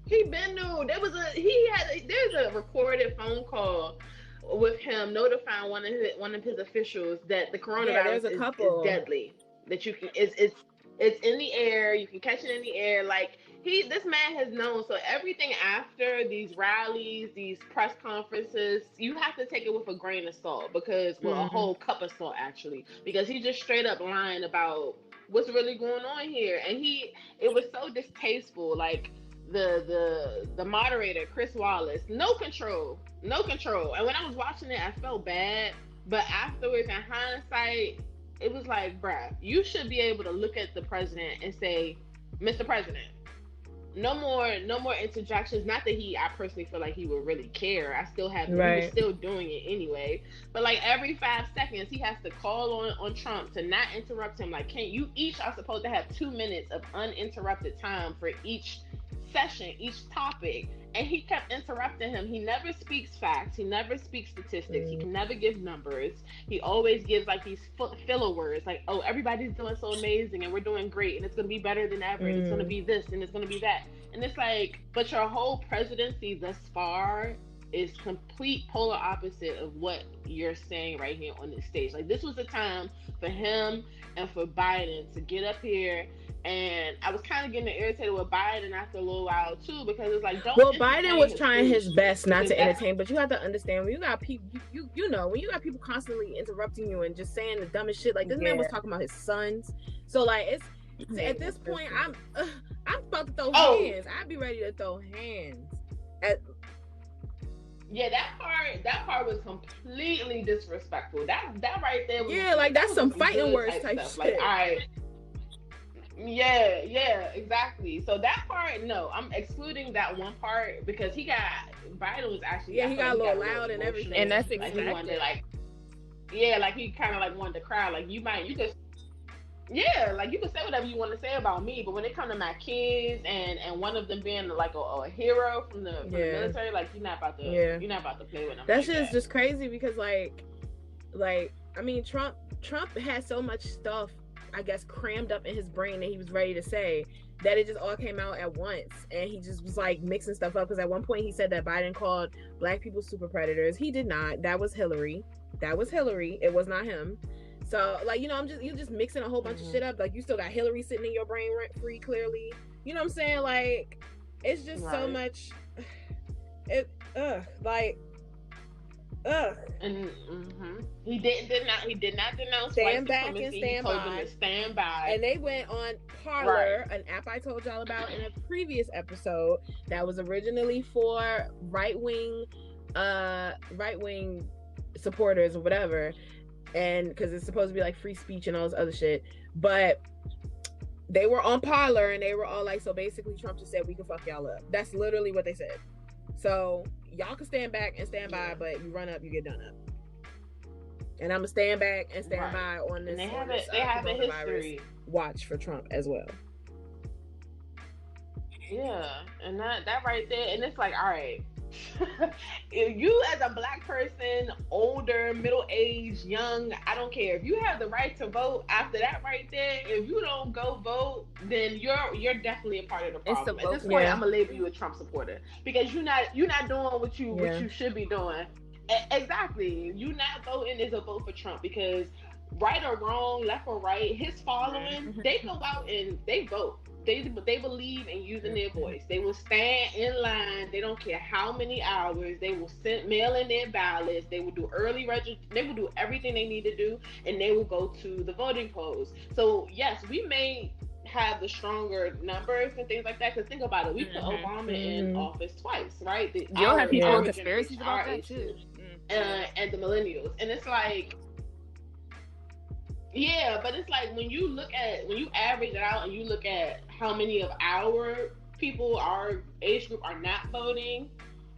He been knew there's a recorded phone call with him notifying one of his officials that the coronavirus is deadly. That you can it's in the air, you can catch it in the air. Like this man has known. So everything after these rallies, these press conferences, you have to take it with a grain of salt because a whole cup of salt actually, because he just straight up lying about what's really going on here, and it was so distasteful. Like the moderator, Chris Wallace, no control. And when I was watching it, I felt bad, but afterwards, in hindsight, it was like, bruh, you should be able to look at the president and say, Mr. President, no more interjections. Not that I personally feel like he would really care. I still have, he was still doing it anyway. But like every 5 seconds, he has to call on Trump to not interrupt him. Like, you each are supposed to have 2 minutes of uninterrupted time for each session, each topic, and he kept interrupting him. He never speaks facts, he never speaks statistics, he can never give numbers. He always gives like these filler words like, oh, everybody's doing so amazing and we're doing great and it's gonna be better than ever and it's gonna be this and it's gonna be that. And it's like, but your whole presidency thus far is complete polar opposite of what you're saying right here on this stage. Like, this was a time for him and for Biden to get up here. And I was kind of getting irritated with Biden after a little while too, because it's like, Biden was trying his best not to entertain, but you have to understand when you got people, you know, when you got people constantly interrupting you and just saying the dumbest shit. Like, this man was talking about his sons, so like it's at this point, I'm about to throw hands. I'd be ready to throw hands. Yeah, that part was completely disrespectful. That right there was, like that's some fighting words type stuff. Shit. Like, all right. Yeah, exactly. So that part, no, I'm excluding that one part because Biden was actually, he got a little loud and everything, and that's exactly like he wanted like he kind of like wanted to cry. Like you could say whatever you want to say about me, but when it comes to my kids and one of them being like a hero from the military, like you're not about to play with them. That shit is just crazy because like I mean, Trump had so much stuff, I guess, crammed up in his brain that he was ready to say, that it just all came out at once, and he just was like mixing stuff up. Because at one point he said that Biden called black people super predators. He did not. That was Hillary. It was not him. So like, you know, you're just mixing a whole bunch of shit up. Like, you still got Hillary sitting in your brain rent free, clearly. You know what I'm saying? Like, it's just so much. And he did not denounce stand back and stand he told by. them to stand by. And they went on Parler, an app I told y'all about in a previous episode that was originally for right-wing supporters or whatever, and because it's supposed to be like free speech and all this other shit, but they were on Parler and they were all like, so basically Trump just said we can fuck y'all up. That's literally what they said. So y'all can stand back and stand by, but you run up, you get done up. And I'm gonna stand back and stand by on this. And they have a history. Watch for Trump as well. Yeah, and that right there, and it's like, all right, If you as a black person, older, middle-aged, young, I don't care. If you have the right to vote, after that right there, if you don't go vote, then you're definitely a part of the problem. At this point, I'm gonna label you a Trump supporter because you're not doing what you should be doing. Exactly. You not voting is a vote for Trump because right or wrong, left or right, his following, they go out and they vote. They believe in using their voice. They will stand in line. They don't care how many hours. They will mail in their ballots. They will do early registration. They will do everything they need to do, and they will go to the voting polls. So yes, we may have the stronger numbers and things like that. Because think about it, we put Obama in office twice, right? You'll have people with conspiracies about that too, and the millennials, and it's like. Yeah, but it's like when you average it out and you look at how many of our people, our age group, are not voting,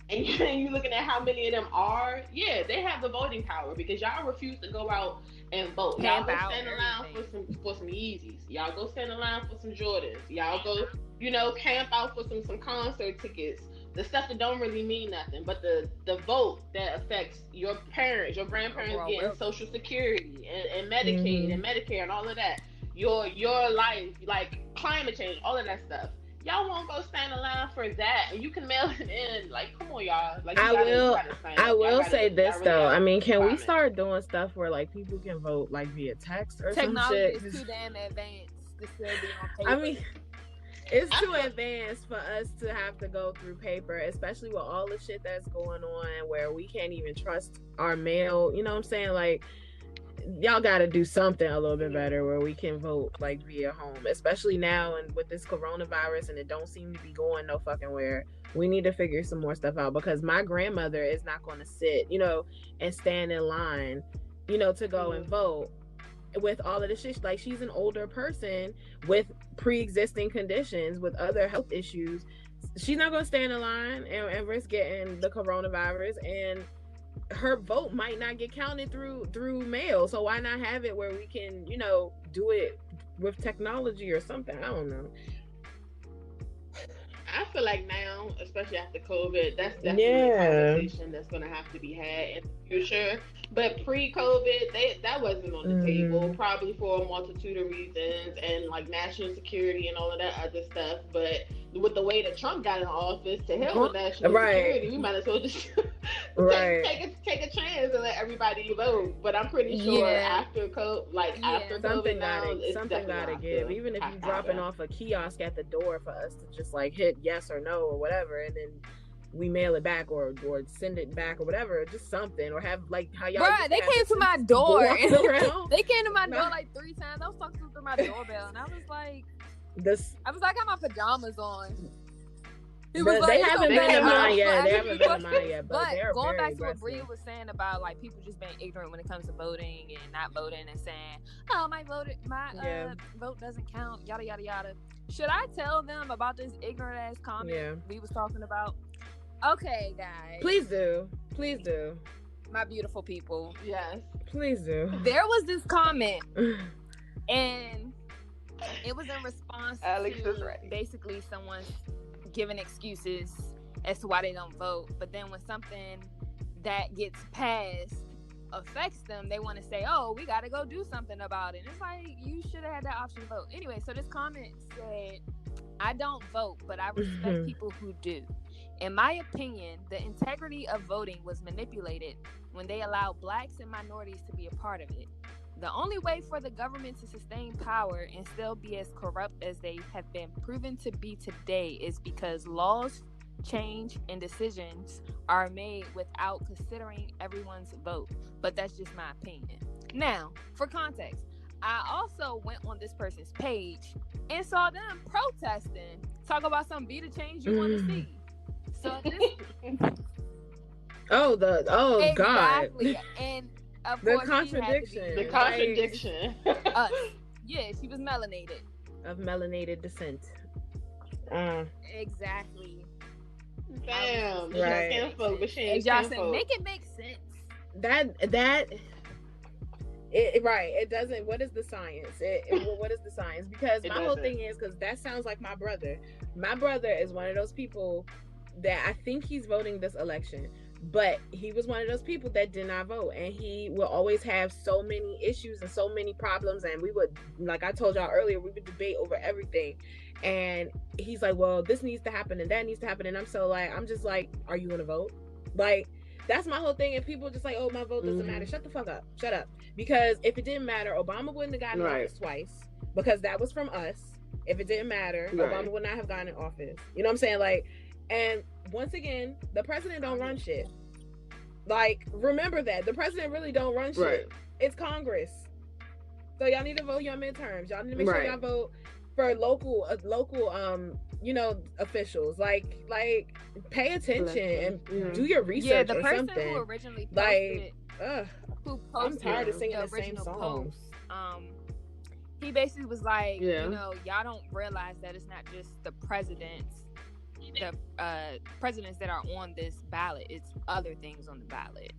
and you're looking at how many of them are, they have the voting power because y'all refuse to go out and vote. Y'all go stand in line for some Yeezys. Y'all go stand in line for some Jordans. Y'all go, camp out for some concert tickets. The stuff that don't really mean nothing, but the vote that affects your parents, your grandparents getting Social Security and Medicaid and Medicare and all of that, your life, like climate change, all of that stuff. Y'all won't go stand in line for that, and you can mail it in. Like, come on, y'all. Like, I will say this though. I mean, can we start doing stuff where like people can vote like via text or some shit? Technology is too damn advanced to still be on paper. I mean. It's too advanced for us to have to go through paper, especially with all the shit that's going on where we can't even trust our mail. You know what I'm saying? Like, y'all got to do something a little bit better where we can vote like via home, especially now and with this coronavirus and it don't seem to be going no fucking where. We need to figure some more stuff out because my grandmother is not going to sit, and stand in line, to go and vote. With all of this shit, like she's an older person with pre-existing conditions, with other health issues. She's not gonna stand in line and risk getting the coronavirus, and her vote might not get counted through mail. So why not have it where we can, do it with technology or something? I don't know. I feel like now, especially after COVID, that's definitely a conversation that's going to have to be had in the future. But pre-COVID, that wasn't on the table, probably for a multitude of reasons and like national security and all of that other stuff. But with the way that Trump got in office, to hell with national security, we might as well just take a chance and let everybody vote. But I'm pretty sure after COVID, after something COVID, something gotta give. Even if you're dropping off a kiosk at the door for us to just like hit yes or no or whatever, and then we mail it back or send it back or whatever, just something, or have like how y'all. Bruh, they came to my door. They came to my door like 3 times. I was talking through my doorbell, and I was like, I got my pajamas on. But they haven't been in mine yet. They haven't been in mine yet. But going back to what Bria was saying about like people just being ignorant when it comes to voting and not voting and saying, "Oh, my vote doesn't count," yada yada yada. Should I tell them about this ignorant ass comment we was talking about? Okay, guys. Please do. Please do. My beautiful people. Yes. Please do. There was this comment, and it was in response to basically someone's giving excuses as to why they don't vote. But then when something that gets passed affects them, they want to say, "Oh, we got to go do something about it." And it's like, you should have had that option to vote. Anyway, so this comment said, "I don't vote, but I respect people who do. In my opinion, the integrity of voting was manipulated when they allowed blacks and minorities to be a part of it. The only way for the government to sustain power and still be as corrupt as they have been proven to be today is because laws change and decisions are made without considering everyone's vote." But that's just my opinion. Now, for context, I also went on this person's page and saw them protesting, talk about some be the change you want to see. So this God. And of the course contradiction. The contradiction. Yeah, she was melanated. Of melanated descent. Exactly. Damn. Right. She's kinfolk, but she ain't y'all said, kinfolk. make it make sense. It doesn't. What is the science? What is the science? Because my whole thing is, because that sounds like my brother. My brother is one of those people that I think he's voting this election, but he was one of those people that did not vote, and he will always have so many issues and so many problems, and we would, like I told y'all earlier, we would debate over everything, and he's like, well, this needs to happen and that needs to happen, and I'm just like, are you gonna vote? Like, that's my whole thing, and people just like, oh, my vote doesn't matter. Shut the fuck up. Shut up. Because if it didn't matter, Obama wouldn't have gotten in office twice, because that was from us. If it didn't matter, Obama would not have gotten in office. You know what I'm saying? Like, and once again, the president don't run shit. Like, remember that. The president really don't run shit. It's Congress. So y'all need to vote your midterms. Y'all need to make sure y'all vote for local officials. Like pay attention and do your research. Yeah, the person who originally posted I'm tired of singing the same songs. He basically was like, y'all don't realize that it's not just the presidents that are on this ballot, it's other things on the ballot.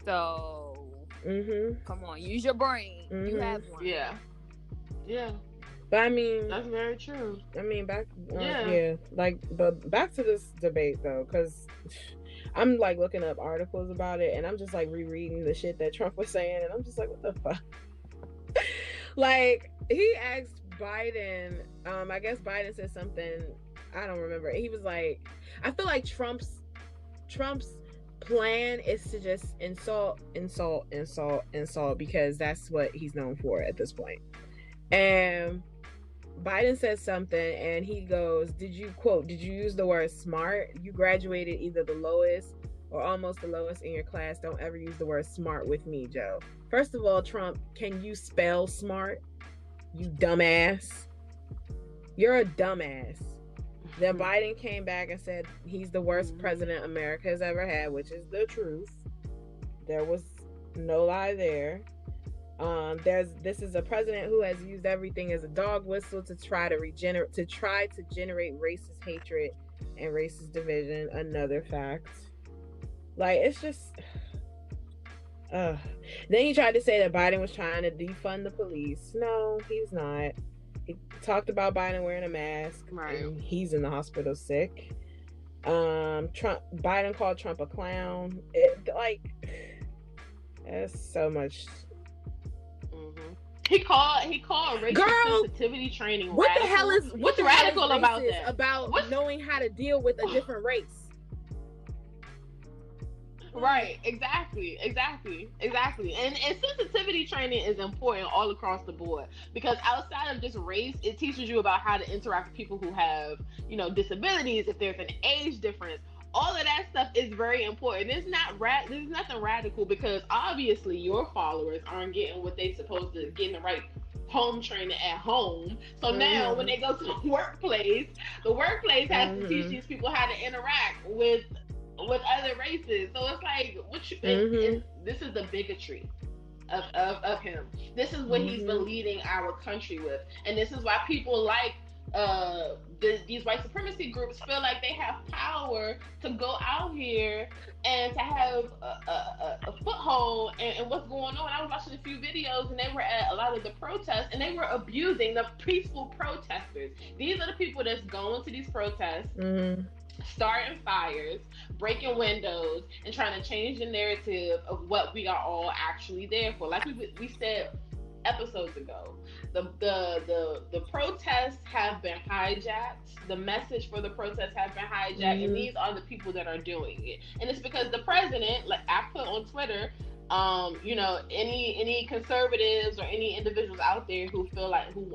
So come on, use your brain. You have one. Yeah. But I mean, that's very true. I mean, back to this debate though, because I'm like looking up articles about it, and I'm just like rereading the shit that Trump was saying, and I'm just like, what the fuck? Like, he asked Biden, I guess Biden said something, I don't remember. He was like, I feel like Trump's plan is to just insult, because that's what he's known for at this point. And Biden says something, and he goes, did you use the word smart? You graduated either the lowest or almost the lowest in your class. Don't ever use the word smart with me, Joe. First of all, Trump, can you spell smart? You dumbass. You're a dumbass. Then Biden came back and said he's the worst president America has ever had, which is the truth. There was no lie there. This is a president who has used everything as a dog whistle to try to generate racist hatred and racist division. Another fact. Like, it's just then he tried to say that Biden was trying to defund the police. No, he's not. He talked about Biden wearing a mask. Right. He's in the hospital sick. Biden called Trump a clown. There's so much. He called racial sensitivity training. What radical. The hell is what's radical about that? About knowing how to deal with a different race. Right, exactly. And sensitivity training is important all across the board, because outside of just race, it teaches you about how to interact with people who have, disabilities, if there's an age difference. All of that stuff is very important. There's nothing radical, because obviously your followers aren't getting what they're supposed to get in the right home training at home. So now when they go to the workplace has to teach these people how to interact with other races. So it's like, this is the bigotry of him. This is what he's been leading our country with, and this is why people like these white supremacy groups feel like they have power to go out here and to have a foothold in what's going on. I was watching a few videos, and they were at a lot of the protests, and they were abusing the peaceful protesters. These are the people that's going to these protests, starting fires, breaking windows, and trying to change the narrative of what we are all actually there for. Like we said episodes ago, the protests have been hijacked. The message for the protests have been hijacked, and these are the people that are doing it. And it's because the president, like I put on Twitter, any conservatives or any individuals out there who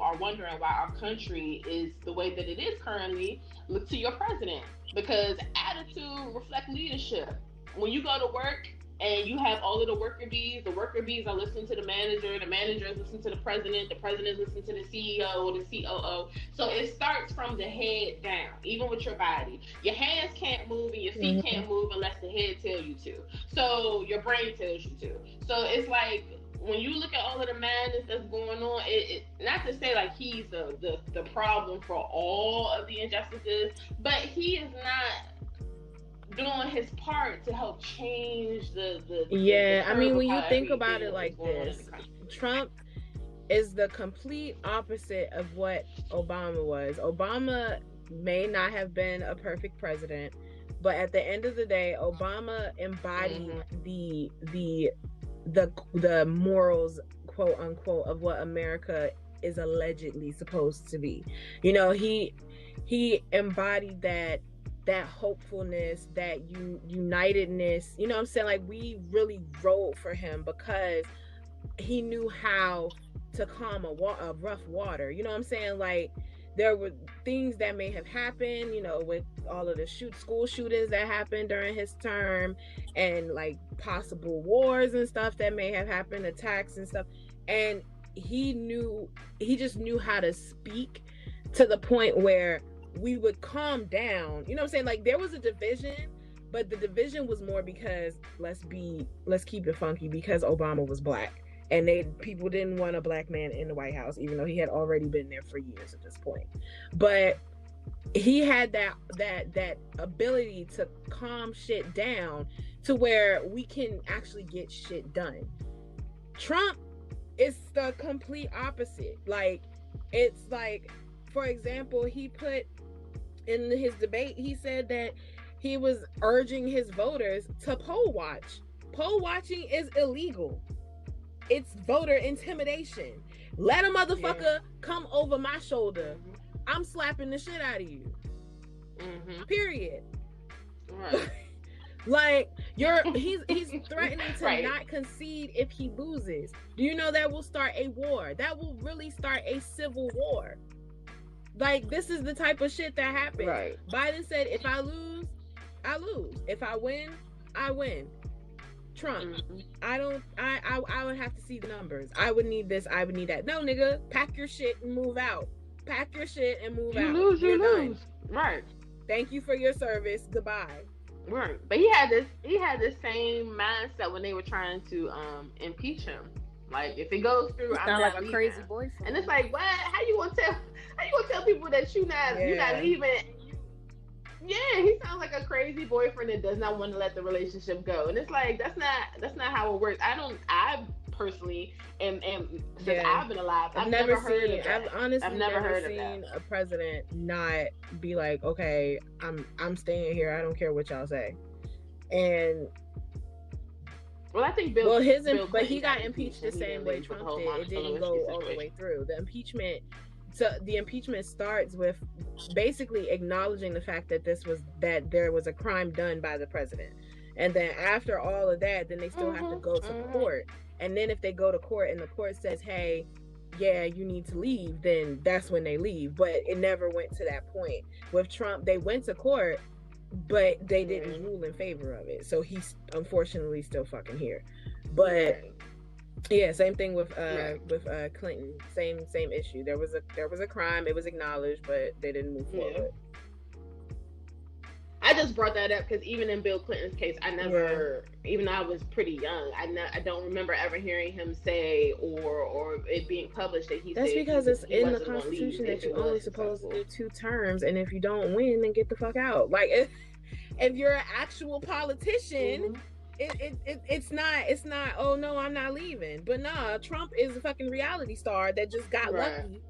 are wondering why our country is the way that it is currently, look to your president, because attitude reflects leadership. When you go to work and you have all of the worker bees are listening to the managers listen to the president listen to the CEO or the COO. So it starts from the head down, even with your body. Your hands can't move and your feet can't move unless the head tells you to. So your brain tells you to. So it's like, when you look at all of the madness that's going on, it not to say like he's the problem for all of the injustices, but he is not doing his part to help change the I mean, when you think about it like this, Trump is the complete opposite of what Obama was. Obama may not have been a perfect president, but at the end of the day, Obama embodied the morals, quote unquote, of what America is allegedly supposed to be. You know, he embodied that hopefulness, that unitedness. You know what I'm saying? Like, we really rode for him because he knew how to calm a rough water. You know what I'm saying? Like, there were things that may have happened, you know, with all of the school shootings that happened during his term, and like possible wars and stuff that may have happened, attacks and stuff. And he just knew how to speak to the point where we would calm down. You know what I'm saying? Like, there was a division, but the division was more because let's keep it funky, because Obama was black. And people didn't want a black man in the White House, even though he had already been there for years at this point. But he had that ability to calm shit down to where we can actually get shit done. Trump is the complete opposite. Like, it's like, for example, he put in his debate, he said that he was urging his voters to poll watch. Poll watching is illegal. It's voter intimidation. Let a motherfucker come over my shoulder. I'm slapping the shit out of you. Period. Right. Like, he's threatening to not concede if he loses. Do you know that will start a war? That will really start a civil war. Like, this is the type of shit that happens. Right. Biden said, if I lose, I lose. If I win, I win. Trump, I would have to see the numbers. I would need this, I would need that. No, nigga, pack your shit and move out. Pack your shit and move out. You lose. Right. Thank you for your service. Goodbye. Right. But he had this same mindset when they were trying to impeach him. Like, if it goes through, I'm like a crazy boyfriend. And it's like, what? How you gonna tell people that you're not leaving? Yeah, he sounds like a crazy boyfriend that does not want to let the relationship go. And it's like, that's not how it works. I personally am since I've been alive, I've never heard of that. I've never seen a president not be like, okay, I'm staying here. I don't care what y'all say. And well, I think but he got impeached the same way Trump did. It didn't go all the way through. The impeachment starts with basically acknowledging the fact that there was a crime done by the president. And then after all of that, then they still have to go to court. And then if they go to court and the court says, hey, yeah, you need to leave, then that's when they leave. But it never went to that point. With Trump, they went to court, but they didn't rule in favor of it. So he's unfortunately still fucking here. But yeah, same thing with Clinton. Same issue. There was a crime. It was acknowledged, but they didn't move forward. I just brought that up because even in Bill Clinton's case, even though I was pretty young, I don't remember ever hearing him say or it being published that he said. That's because it's in the Constitution that you're only supposed to do 2 terms, and if you don't win, then get the fuck out. Like, if you're an actual politician. It's not, oh no, I'm not leaving. But nah, Trump is a fucking reality star that just got lucky.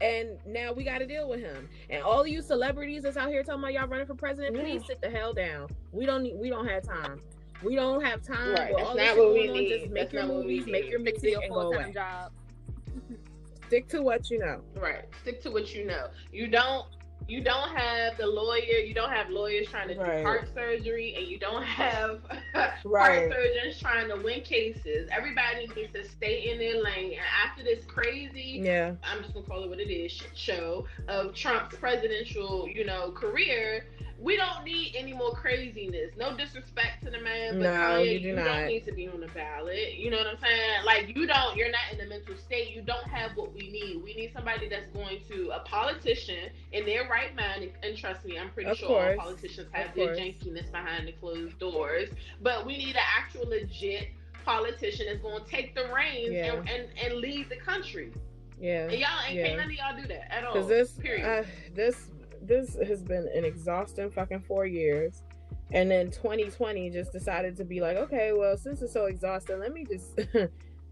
And now we got to deal with him. And all of you celebrities that's out here talking about y'all running for president, please sit the hell down. We don't have time. We don't have time. Right. That's not what we need. Just make your movies, make your music, and go away. Job. Stick to what you know. Right. Stick to what you know. You don't have the lawyer. You don't have lawyers trying to do heart surgery, and you don't have heart surgeons trying to win cases. Everybody needs to stay in their lane. And after this crazy, I'm just gonna call it what it is, shit show of Trump's presidential, career, we don't need any more craziness. No disrespect to the man, but you don't need to be on the ballot. You know what I'm saying? Like, you're not in the mental state. You don't have what we need. We need somebody that's going to, a politician in their right mind, and trust me, I'm pretty sure all politicians have their jankiness behind the closed doors, but we need an actual legit politician that's going to take the reins and lead the country. Yeah. And can't none of y'all do that at all. Because this has been an exhausting fucking 4 years, and then 2020 just decided to be like, okay, well, since it's so exhausting, let me just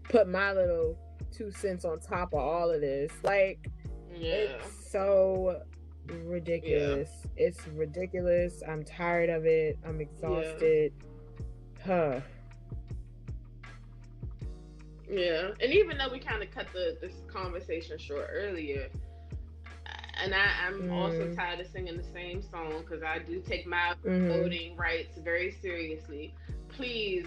put my little 2 cents on top of all of this. Like, it's so ridiculous. Yeah. It's ridiculous. I'm tired of it. I'm exhausted. Yeah. Yeah. And even though we kind of cut this conversation short earlier, and I'm also tired of singing the same song, because I do take my voting rights very seriously. Please,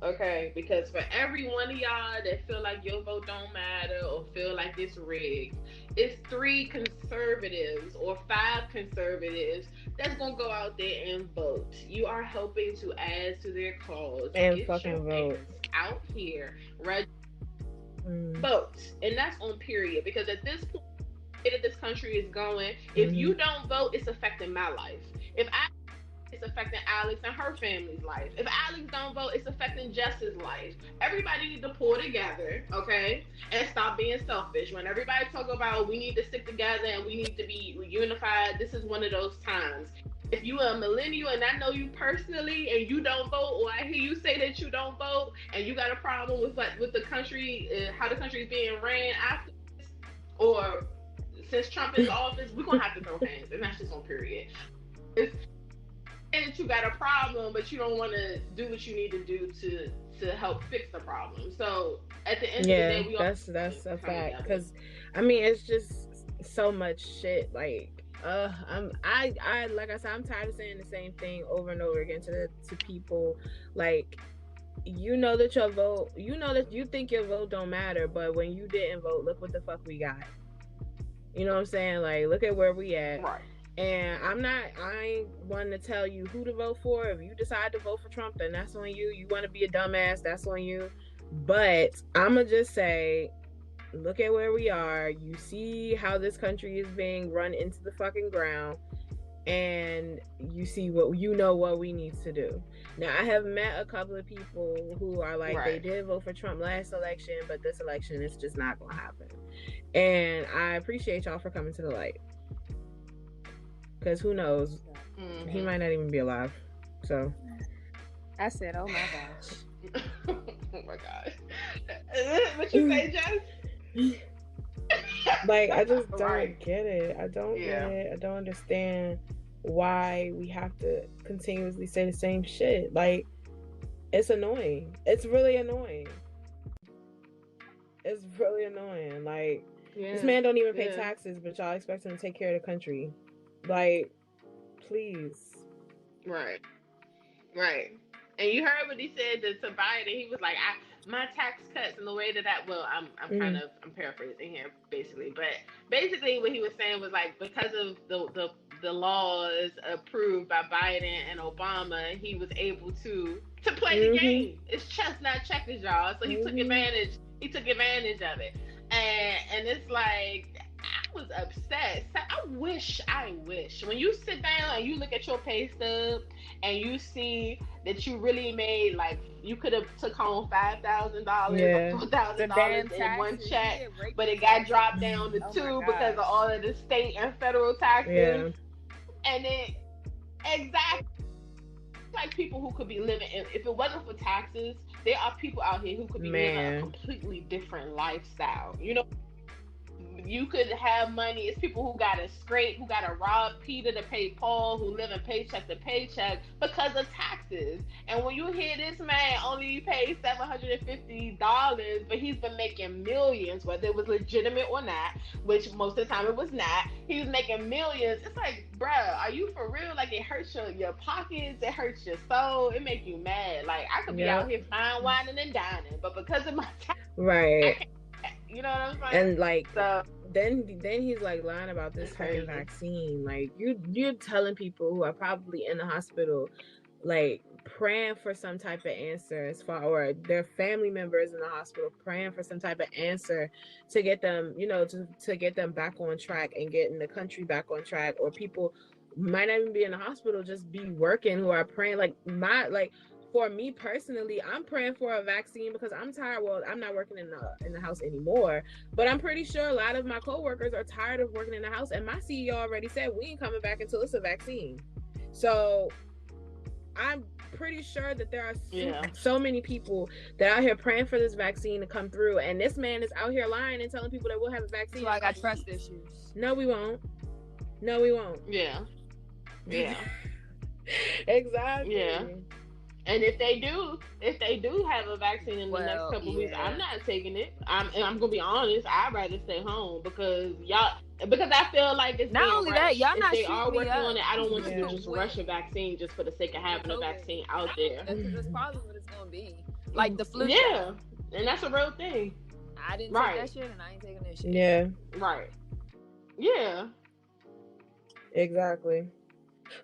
okay? Because for every one of y'all that feel like your vote don't matter or feel like it's rigged, it's 3 conservatives or 5 conservatives that's gonna go out there and vote. You are helping to add to their cause. And fucking vote out here, right? Vote, and that's on period. Because at this point that this country is going, if you don't vote, it's affecting my life. It's affecting Alex and her family's life. If Alex don't vote, it's affecting Jess's life. Everybody needs to pull together, okay? And stop being selfish. When everybody talk about we need to stick together and we need to be unified, this is one of those times. If you are a millennial and I know you personally and you don't vote, or I hear you say that you don't vote and you got a problem with the country, how the country is being ran after this, or since Trump is in office, we're gonna have to throw hands, and that's just on period. And that you got a problem, but you don't want to do what you need to do to help fix the problem. So at the end of the day, we that's a fact. Because I mean, it's just so much shit. Like, I like I said, I'm tired of saying the same thing over and over again to people. Like, you know that your vote, you know that you think your vote don't matter, but when you didn't vote, look what the fuck we got. You know what I'm saying? Like, look at where we at. Right. And I ain't wanting to tell you who to vote for. If you decide to vote for Trump, then that's on you. You want to be a dumbass, that's on you. But I'ma just say, look at where we are. You see how this country is being run into the fucking ground. And you see what we need to do. Now, I have met a couple of people who are like, they did vote for Trump last election, but this election is just not going to happen. And I appreciate y'all for coming to the light. Because who knows? He might not even be alive. So. I said, oh my gosh. Oh my gosh. What you say, Jess? Like, I just don't get it. I don't get it. I don't understand why we have to continuously say the same shit. Like, it's annoying. It's really annoying. It's really annoying. Like, this man don't even pay taxes, but y'all expect him to take care of the country. Like, please. Right. And you heard what he said to Biden. He was like, my tax cuts and the way that I'm paraphrasing here basically, but basically what he was saying was like, because of the laws approved by Biden and Obama, he was able to play the game. It's chess, not checkers, y'all. So he took advantage of it. And it's like, I was upset. I wish when you sit down and you look at your pay stub and you see that you really made, like, you could have took home $5,000 or $4,000 in one check, but it got dropped down to $2,000 because of all of the state and federal taxes. And then exactly, like, people who could be living in, if it wasn't for taxes, there are people out here who could be living a completely different lifestyle. You know, you could have money. It's people who gotta scrape, who gotta rob Peter to pay Paul, who live in paycheck to paycheck because of taxes. And when you hear this man only paid $750, but he's been making millions, whether it was legitimate or not, which most of the time it was not, he was making millions. It's like, bruh, are you for real? Like, it hurts your pockets, it hurts your soul, it makes you mad. Like, I could be out here fine wining and dining, but because of my taxes, you know what I'm saying? And like, so, then he's like lying about this fucking vaccine. Like, you're telling people who are probably in the hospital, like, praying for some type of answer as far, or their family members in the hospital praying for some type of answer to get them, you know, to get them back on track and getting the country back on track. Or people might not even be in the hospital, just be working, who are praying. For me personally, I'm praying for a vaccine because I'm tired. Well, I'm not working in the house anymore, but I'm pretty sure a lot of my coworkers are tired of working in the house. And my CEO already said we ain't coming back until it's a vaccine. So I'm pretty sure that there are so many people that are out here praying for this vaccine to come through. And this man is out here lying and telling people that we'll have a vaccine. So I got trust issues. No, we won't. No, we won't. Yeah. Exactly. Yeah. And if they do have a vaccine in the next couple weeks, I'm not taking it. I'm gonna be honest. I'd rather stay home because I feel like it's not only that, y'all not shooting me up. If they are working on it, I don't want you to just rush a vaccine just for the sake of having a vaccine out there. Because that's probably what it's gonna be. Like the flu. Yeah, and that's a real thing. I didn't take that shit, and I ain't taking this shit. Yeah. Right. Yeah. Exactly.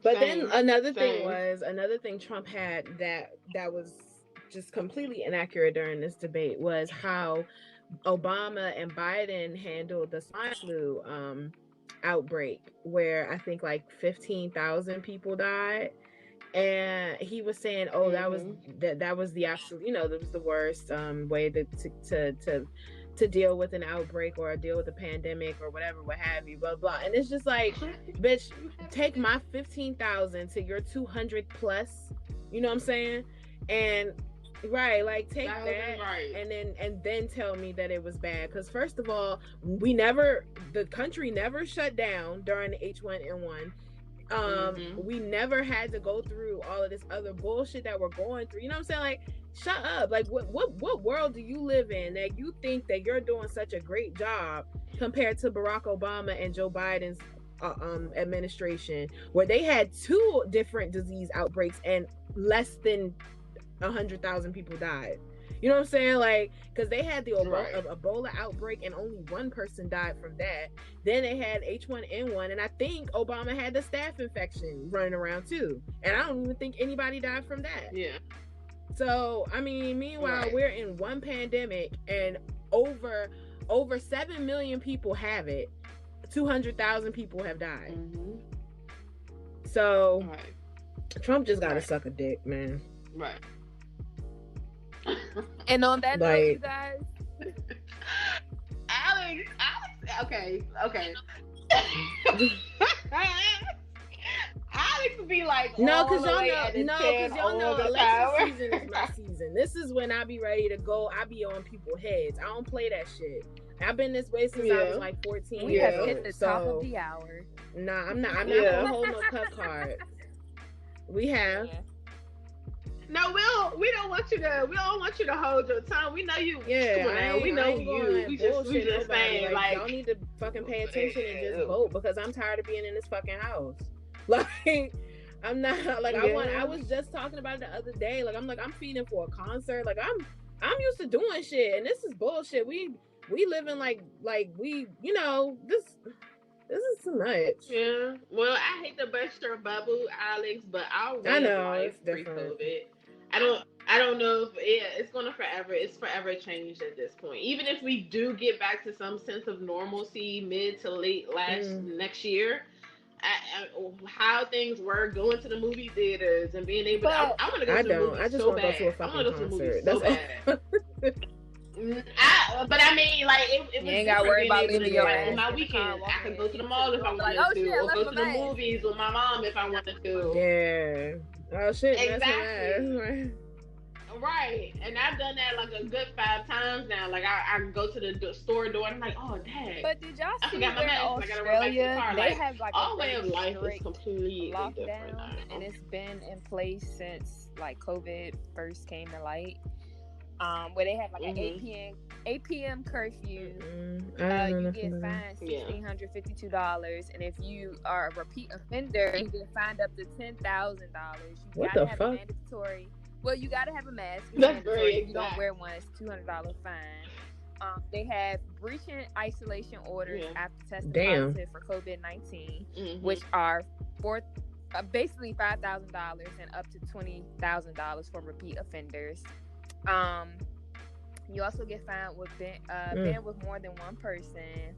But then another thing Trump had that was just completely inaccurate during this debate was how Obama and Biden handled the swine flu outbreak, where I think like 15,000 people died. And he was saying, "Oh, that was the absolute, that was the worst way to deal with an outbreak or deal with a pandemic or whatever, what have you, blah blah." And it's just like, bitch, take my 15,000 to your 200 plus. You know what I'm saying? And like take that, and then tell me that it was bad. Because first of all, the country never shut down during the H1N1. We never had to go through all of this other bullshit that we're going through. You know what I'm saying? Like, shut up. Like, what world do you live in that you think that you're doing such a great job compared to Barack Obama and Joe Biden's administration, where they had 2 different disease outbreaks and less than 100,000 people died? You know what I'm saying? Like, because they had the Ebola outbreak and only 1 person died from that. Then they had H1N1, and I think Obama had the staph infection running around too. And I don't even think anybody died from that. Yeah. So, I mean, meanwhile, we're in one pandemic and over 7 million people have it. 200,000 people have died. Mm-hmm. So, Trump just gotta suck a dick, man. Right. And on that note, you guys, Alex, okay. Alex would be like, no, because y'all know election season is my season. This is when I be ready to go. I be on people's heads. I don't play that shit. I've been this way since I was like 14 we years have old. hit the top of the hour. Nah, I'm not gonna hold no cut cards. We have. Yeah. No, we don't want you to hold your tongue. We know you. Yeah, come on now. We know you. We just saying, like, y'all need to fucking pay attention and just vote, because I'm tired of being in this fucking house. Like, I'm not like I was just talking about it the other day. Like, I'm feeding for a concert. Like, I'm used to doing shit, and this is bullshit. We living like we, this is too much. Yeah. Well, I hate to burst your bubble, Alex, but our way of life pre-COVID, I don't know if it's forever changed at this point. Even if we do get back to some sense of normalcy mid to late next year, how things were going to the movie theaters and being able to, I want to go to the movies so bad. I want to go to the movies so bad. But I mean, like, it was, you ain't got to worry about leaving your ass on my weekends. I could go to the mall if I wanted to, or go to the movies with my mom if I wanted to. Yeah. Oh shit. Exactly. Right. And I've done that like a good 5 times now. Like, I go to the store door and I'm like, oh dang. But did y'all see where Australia, they have like our way of life is completely lockdown, and it's been in place since like COVID first came to light. Where they have like an 8 p.m. curfew. You get fined $1,652, and if you are a repeat offender, you get fined up to $10,000. You gotta have a mandatory. Well, you gotta have a mask. That's very if you don't wear one, it's $200 fine. They have breaching isolation orders after testing positive for COVID-19, which are basically $5,000 and up to $20,000 for repeat offenders. You also get fined with being with more than one person.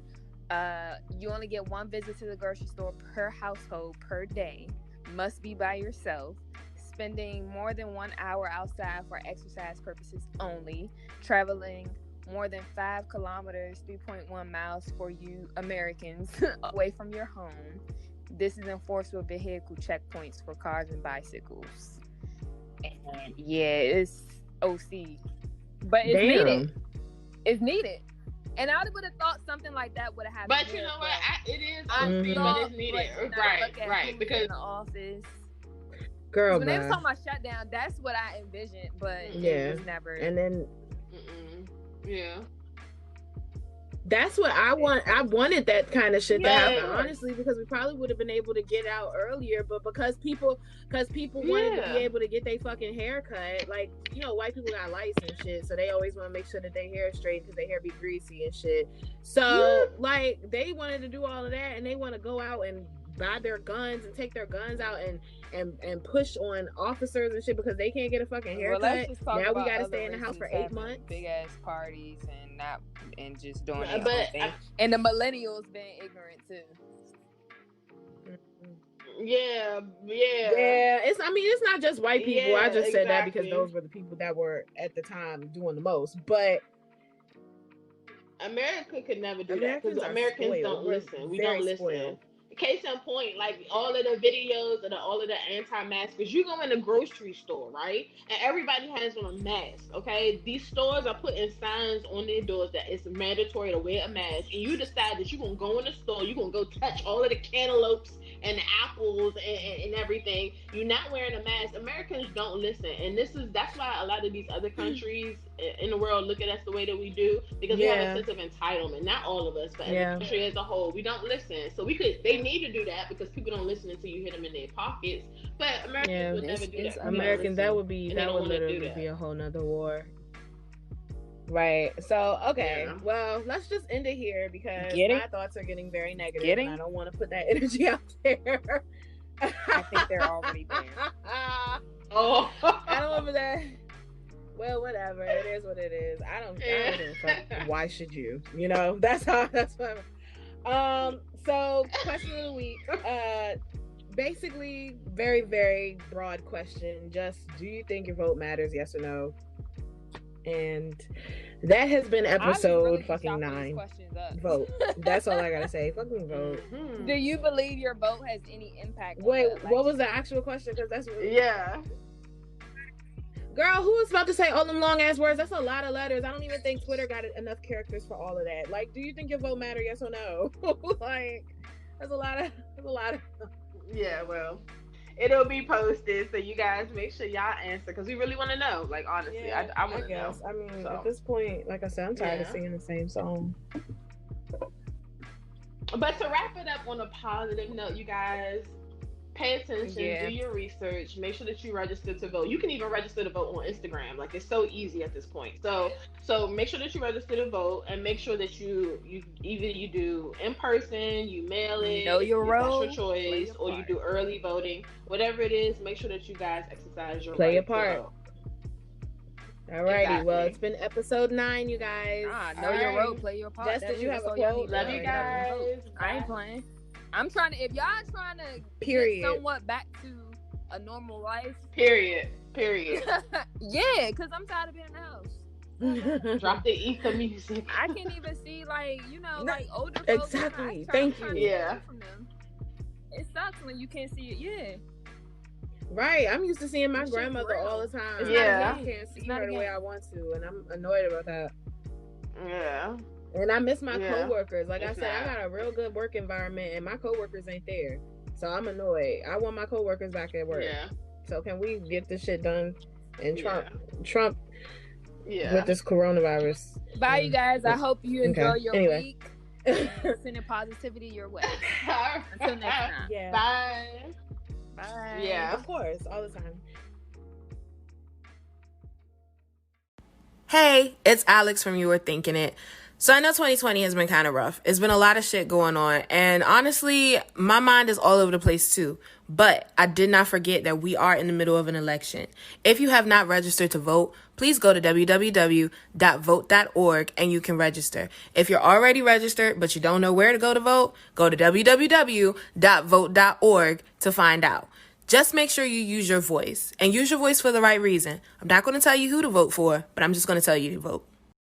You only get 1 visit to the grocery store per household per day. Must be by yourself. Spending more than 1 hour outside for exercise purposes only. Traveling more than 5 kilometers, 3.1 miles for you Americans away from your home. This is enforced with vehicle checkpoints for cars and bicycles. And it's OC, but it's needed. It's needed. And I would have thought something like that would have happened. But you know what? It is unseen, but it's needed. Right. Because in the office. Girl, when they was talking about shutdown, that's what I envisioned, but it was never. And then, yeah. That's what I want. I wanted that kind of shit to happen, honestly, because we probably would have been able to get out earlier. But because people wanted to be able to get their fucking hair cut, like, you know, white people got lice and shit, so they always want to make sure that their hair is straight because their hair be greasy and shit. So like, they wanted to do all of that, and they want to go out and buy their guns and take their guns out and push on officers and shit because they can't get a fucking haircut. Now we gotta stay in the house for 8 months. Big ass parties and just doing their own thing. And the millennials being ignorant too. Yeah. It's not just white people. I just said that because those were the people that were at the time doing the most. But America could never do that because Americans don't listen. We don't listen. Spoiled. Case in point, like all of the videos and all of the anti-maskers, you go in the grocery store, right? And everybody has on a mask, okay? These stores are putting signs on their doors that it's mandatory to wear a mask. And you decide that you're going to go in the store, you're going to go touch all of the cantaloupes and the apples and everything. You're not wearing a mask. Americans don't listen. And that's why a lot of these other countries in the world look at us the way that we do, because we have a sense of entitlement. Not all of us, but as a country as a whole, we don't listen. So they need to do that because people don't listen until you hit them in their pockets. But Americans would never do that. Americans, that would literally be a whole nother war. Right. So, okay. Yeah. Well, let's just end it here because my thoughts are getting very negative. And I don't want to put that energy out there. I think they're already there. I don't want that. Well, whatever. It is what it is. I don't give a fuck. Why should you? You know, that's what so question of the week. Basically, very, very broad question. Just, do you think your vote matters? Yes or no? And that has been episode fucking 9. Vote. That's all I gotta say. Fucking vote. Do you believe your vote has any impact? Wait, what was the actual question? Because that's Girl, who was about to say all them long ass words? That's a lot of letters. I don't even think Twitter got enough characters for all of that. Like, do you think your vote matter? Yes or no? Like, that's a lot of. Yeah, well, it'll be posted, so you guys make sure y'all answer because we really want to know. Like, honestly, I want to know. I mean, at this point, like I said, I'm tired of singing the same song. But to wrap it up on a positive note, you guys, pay attention, do your research, make sure that you register to vote. You can even register to vote on Instagram. Like, it's so easy at this point. So make sure that you register to vote and make sure that you either you do in person, you mail it, know your role, that's your choice, or you do early voting. Whatever it is, make sure that you guys exercise your play right your part. Alrighty, exactly. Well, it's been episode 9, you guys. Know your role, play your part. Just did you have a quote? Love you guys. I ain't playing. I'm trying to, if y'all trying to get somewhat back to a normal life. Period. Yeah, because I'm tired of being in the house. Drop the ether music. I can't even see, like, you know, like older folks. Exactly. Thank you. Yeah. From them. It sucks when you can't see it. Yeah. Right. I'm used to seeing my grandmother all the time. I can't see her the way I want to, and I'm annoyed about that. Yeah. And I miss my coworkers. Like I said, I got a real good work environment, and my coworkers ain't there. So I'm annoyed. I want my coworkers back at work. Yeah. So can we get this shit done? And Trump with this coronavirus. Bye, you guys. I hope you enjoy your week. Sending positivity your way. Until next time. Yeah. Bye. Bye. Yeah. Of course. All the time. Hey, it's Alex from You Were Thinking It. So I know 2020 has been kind of rough. It's been a lot of shit going on. And honestly, my mind is all over the place too. But I did not forget that we are in the middle of an election. If you have not registered to vote, please go to www.vote.org and you can register. If you're already registered but you don't know where to go to www.vote.org to find out. Just make sure you use your voice, and use your voice for the right reason. I'm not going to tell you who to vote for, but I'm just going to tell you to vote.